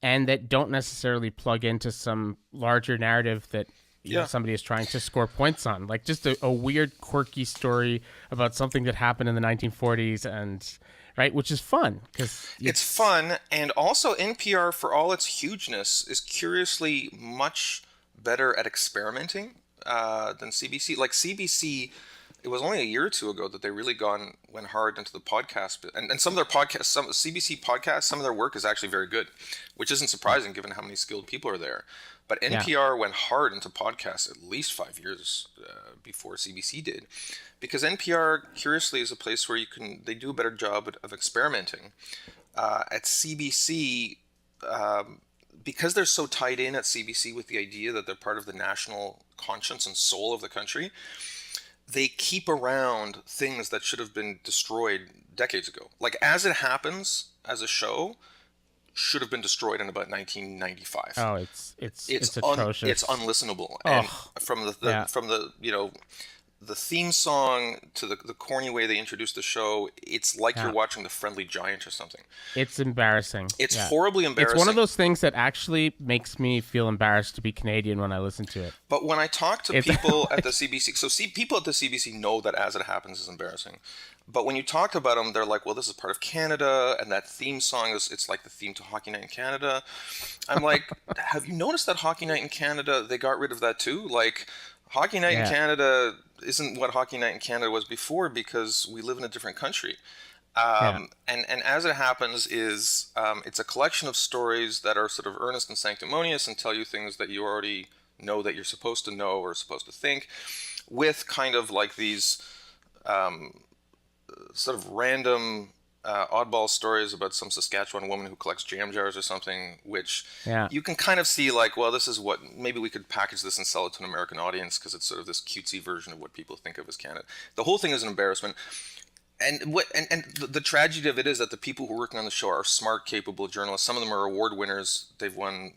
and that don't necessarily plug into some larger narrative that Yeah. somebody is trying to score points on, like just a weird quirky story about something that happened in the 1940s, and right, which is fun because It's fun, and also NPR, for all its hugeness, is curiously much better at experimenting than CBC. Like CBC, it was only a year or two ago that they really went hard into the podcast, and some of their podcasts, some CBC podcasts, some of their work is actually very good, which isn't surprising given how many skilled people are there. But yeah. NPR went hard into podcasts at least 5 years before CBC did, because NPR, curiously, is a place where they do a better job of experimenting. At CBC, because they're so tied in at CBC with the idea that they're part of the national conscience and soul of the country, they keep around things that should have been destroyed decades ago. Like As It Happens, as a show, should have been destroyed in about 1995. Oh, it's atrocious. It's unlistenable, and Oh, from yeah. the theme song to the corny way they introduced the show, it's like you're Yeah. watching The Friendly Giant or something. It's embarrassing. It's Yeah. horribly It's one of embarrassing. those things that actually makes me feel embarrassed to be Canadian when I listen to it. But when I talk to It's people at the CBC, so see, people at the CBC know that As It Happens is embarrassing. But when you talk about them, they're like, well, this is part of Canada, and that theme song it's like the theme to Hockey Night in Canada. I'm like, have you noticed that Hockey Night in Canada, they got rid of that too? Like, Hockey Night in yeah. Canada isn't what Hockey Night in Canada was before because we live in a different country. Yeah. And As It Happens is it's a collection of stories that are sort of earnest and sanctimonious and tell you things that you already know that you're supposed to know or supposed to think, with kind of like these sort of random oddball stories about some Saskatchewan woman who collects jam jars or something, which Yeah. you can kind of see like, well, this is what, maybe we could package this and sell it to an American audience because it's sort of this cutesy version of what people think of as Canada. The whole thing is an embarrassment. And the tragedy of it is that the people who are working on the show are smart, capable journalists. Some of them are award winners. They've won,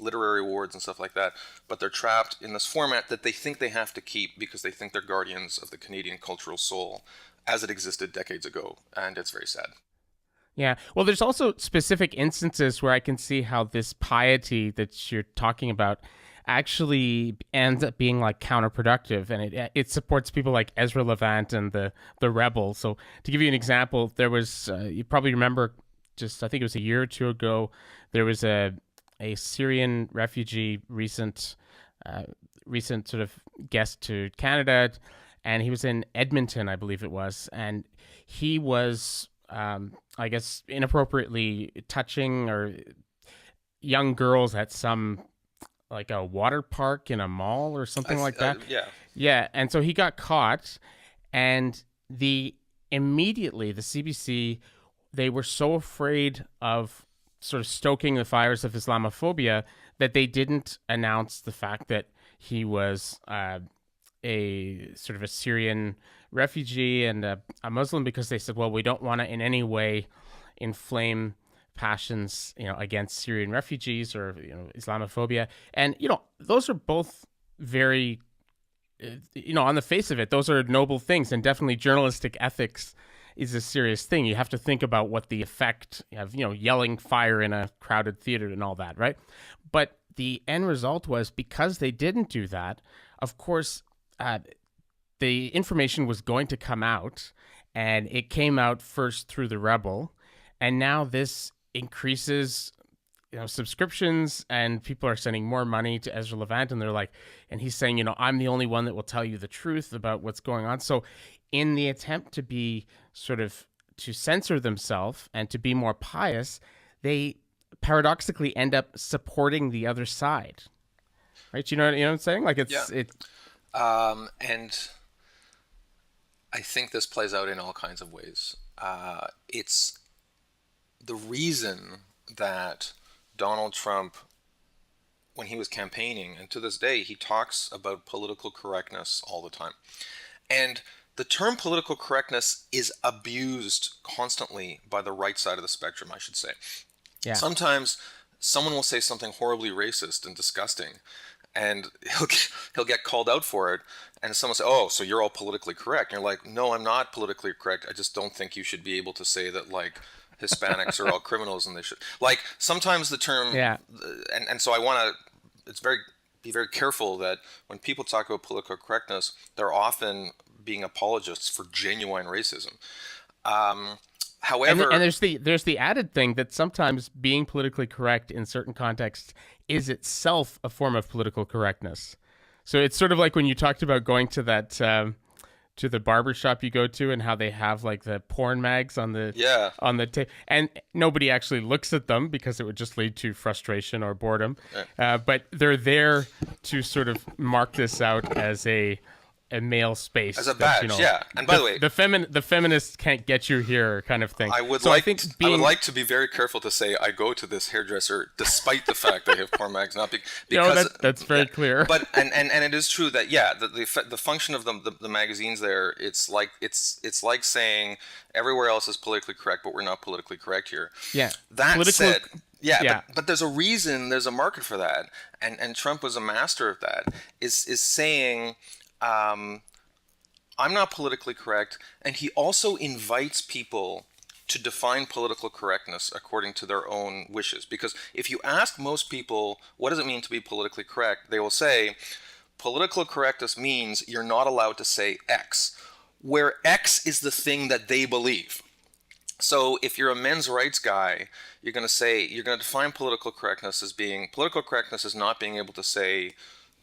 literary awards and stuff like that. But they're trapped in this format that they think they have to keep because they think they're guardians of the Canadian cultural soul as it existed decades ago. And it's very sad. Yeah. Well, there's also specific instances where I can see how this piety that you're talking about actually ends up being like counterproductive, and it supports people like Ezra Levant and the rebel. So to give you an example, there was you probably remember, just I think it was a year or two ago, there was a Syrian refugee recent sort of guest to Canada, and he was in Edmonton, I believe it was, and he was I guess inappropriately touching or young girls at some like a water park in a mall or something like that. Yeah. Yeah, and so he got caught, and immediately the CBC, they were so afraid of sort of stoking the fires of Islamophobia that they didn't announce the fact that he was a sort of a Syrian refugee and a Muslim, because they said, well, we don't want to in any way inflame passions, against Syrian refugees or, Islamophobia. And, those are both very, on the face of it, those are noble things, and definitely journalistic ethics is a serious thing. You have to think about what the effect of, yelling fire in a crowded theater and all that, right? But the end result was, because they didn't do that, of course, the information was going to come out, and it came out first through the rebel, and now this increases subscriptions, and people are sending more money to Ezra Levant, and they're like, and he's saying, I'm the only one that will tell you the truth about what's going on. So in the attempt to be sort of to censor themselves and to be more pious, they paradoxically end up supporting the other side, right? You know what I'm saying? Like and I think this plays out in all kinds of ways. It's the reason that Donald Trump, when he was campaigning, and to this day, he talks about political correctness all the time. And the term political correctness is abused constantly by the right side of the spectrum, I should say. Yeah. Sometimes someone will say something horribly racist and disgusting, and he'll get called out for it, and someone will say, "Oh, so you're all politically correct." And you're like, "No, I'm not politically correct. I just don't think you should be able to say that, like, Hispanics are all criminals and they should." Like, sometimes the term, and so I want to, be very careful that when people talk about political correctness, they're often being apologists for genuine racism. However, and there's the added thing that sometimes being politically correct in certain contexts is itself a form of political correctness. So it's sort of like when you talked about going to that to the barber shop you go to, and how they have like the porn mags on the and nobody actually looks at them because it would just lead to frustration or boredom. But they're there to sort of mark this out as a male space, as a badge, yeah. And by the way, the feminists can't get you here, kind of thing. I would like to be very careful to say I go to this hairdresser despite the fact they have porn mags, not because that's very clear. But and it is true that the function of the magazines there, it's like saying everywhere else is politically correct, but we're not politically correct here. Yeah. That said. Yeah. But there's a reason, there's a market for that, and Trump was a master of that. Is saying, I'm not politically correct, and he also invites people to define political correctness according to their own wishes. Because if you ask most people, what does it mean to be politically correct? They will say, political correctness means you're not allowed to say X, where X is the thing that they believe. So if you're a men's rights guy, you're going to define political correctness as not being able to say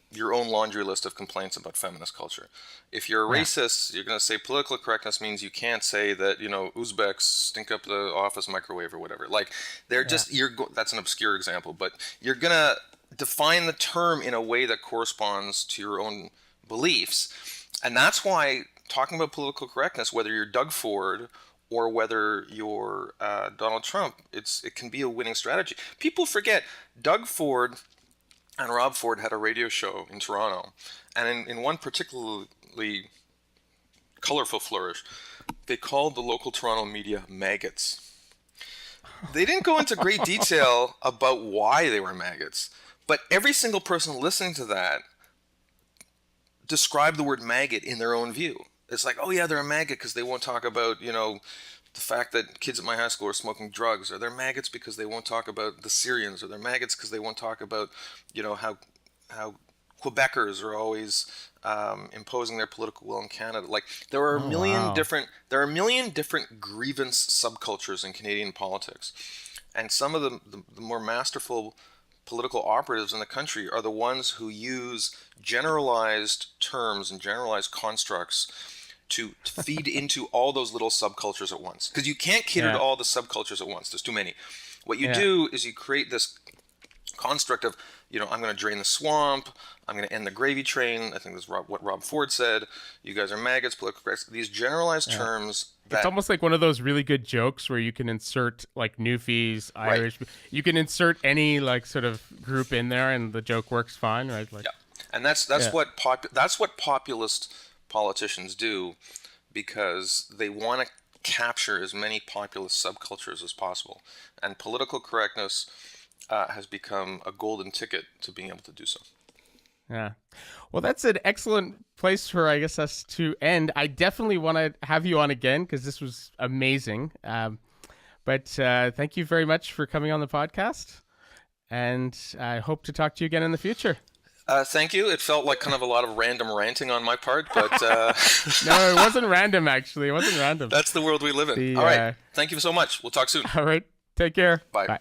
your own laundry list of complaints about feminist culture. If you're a racist, you're going to say political correctness means you can't say that, Uzbeks stink up the office microwave or whatever. Like, that's an obscure example, but you're going to define the term in a way that corresponds to your own beliefs. And that's why talking about political correctness, whether you're Doug Ford or whether you're Donald Trump, it can be a winning strategy. People forget Doug Ford and Rob Ford had a radio show in Toronto, and in one particularly colorful flourish, they called the local Toronto media maggots. They didn't go into great detail about why they were maggots, but every single person listening to that described the word maggot in their own view. It's like, oh yeah, they're a maggot because they won't talk about, the fact that kids at my high school are smoking drugs, or they're maggots because they won't talk about the Syrians, or they're maggots because they won't talk about, how Quebecers are always imposing their political will in Canada. Like, there are a million different grievance subcultures in Canadian politics, and some of the more masterful political operatives in the country are the ones who use generalized terms and generalized constructs to feed into all those little subcultures at once. Because you can't cater to all the subcultures at once. There's too many. What you do is you create this construct of, I'm going to drain the swamp, I'm going to end the gravy train. I think that's what Rob Ford said. You guys are maggots, political correct. These generalized terms. It's almost like one of those really good jokes where you can insert like Newfies, Irish. Right. You can insert any like sort of group in there, and the joke works fine, right? Like, and that's what populist politicians do, because they want to capture as many populist subcultures as possible, and political correctness has become a golden ticket to being able to do so. Yeah. Well, that's an excellent place for, I guess, us to end. I definitely want to have you on again because this was amazing. But thank you very much for coming on the podcast, and I hope to talk to you again in the future. Thank you. It felt like kind of a lot of random ranting on my part, but... No, it wasn't random, actually. It wasn't random. That's the world we live in. All right. Thank you so much. We'll talk soon. All right. Take care. Bye. Bye.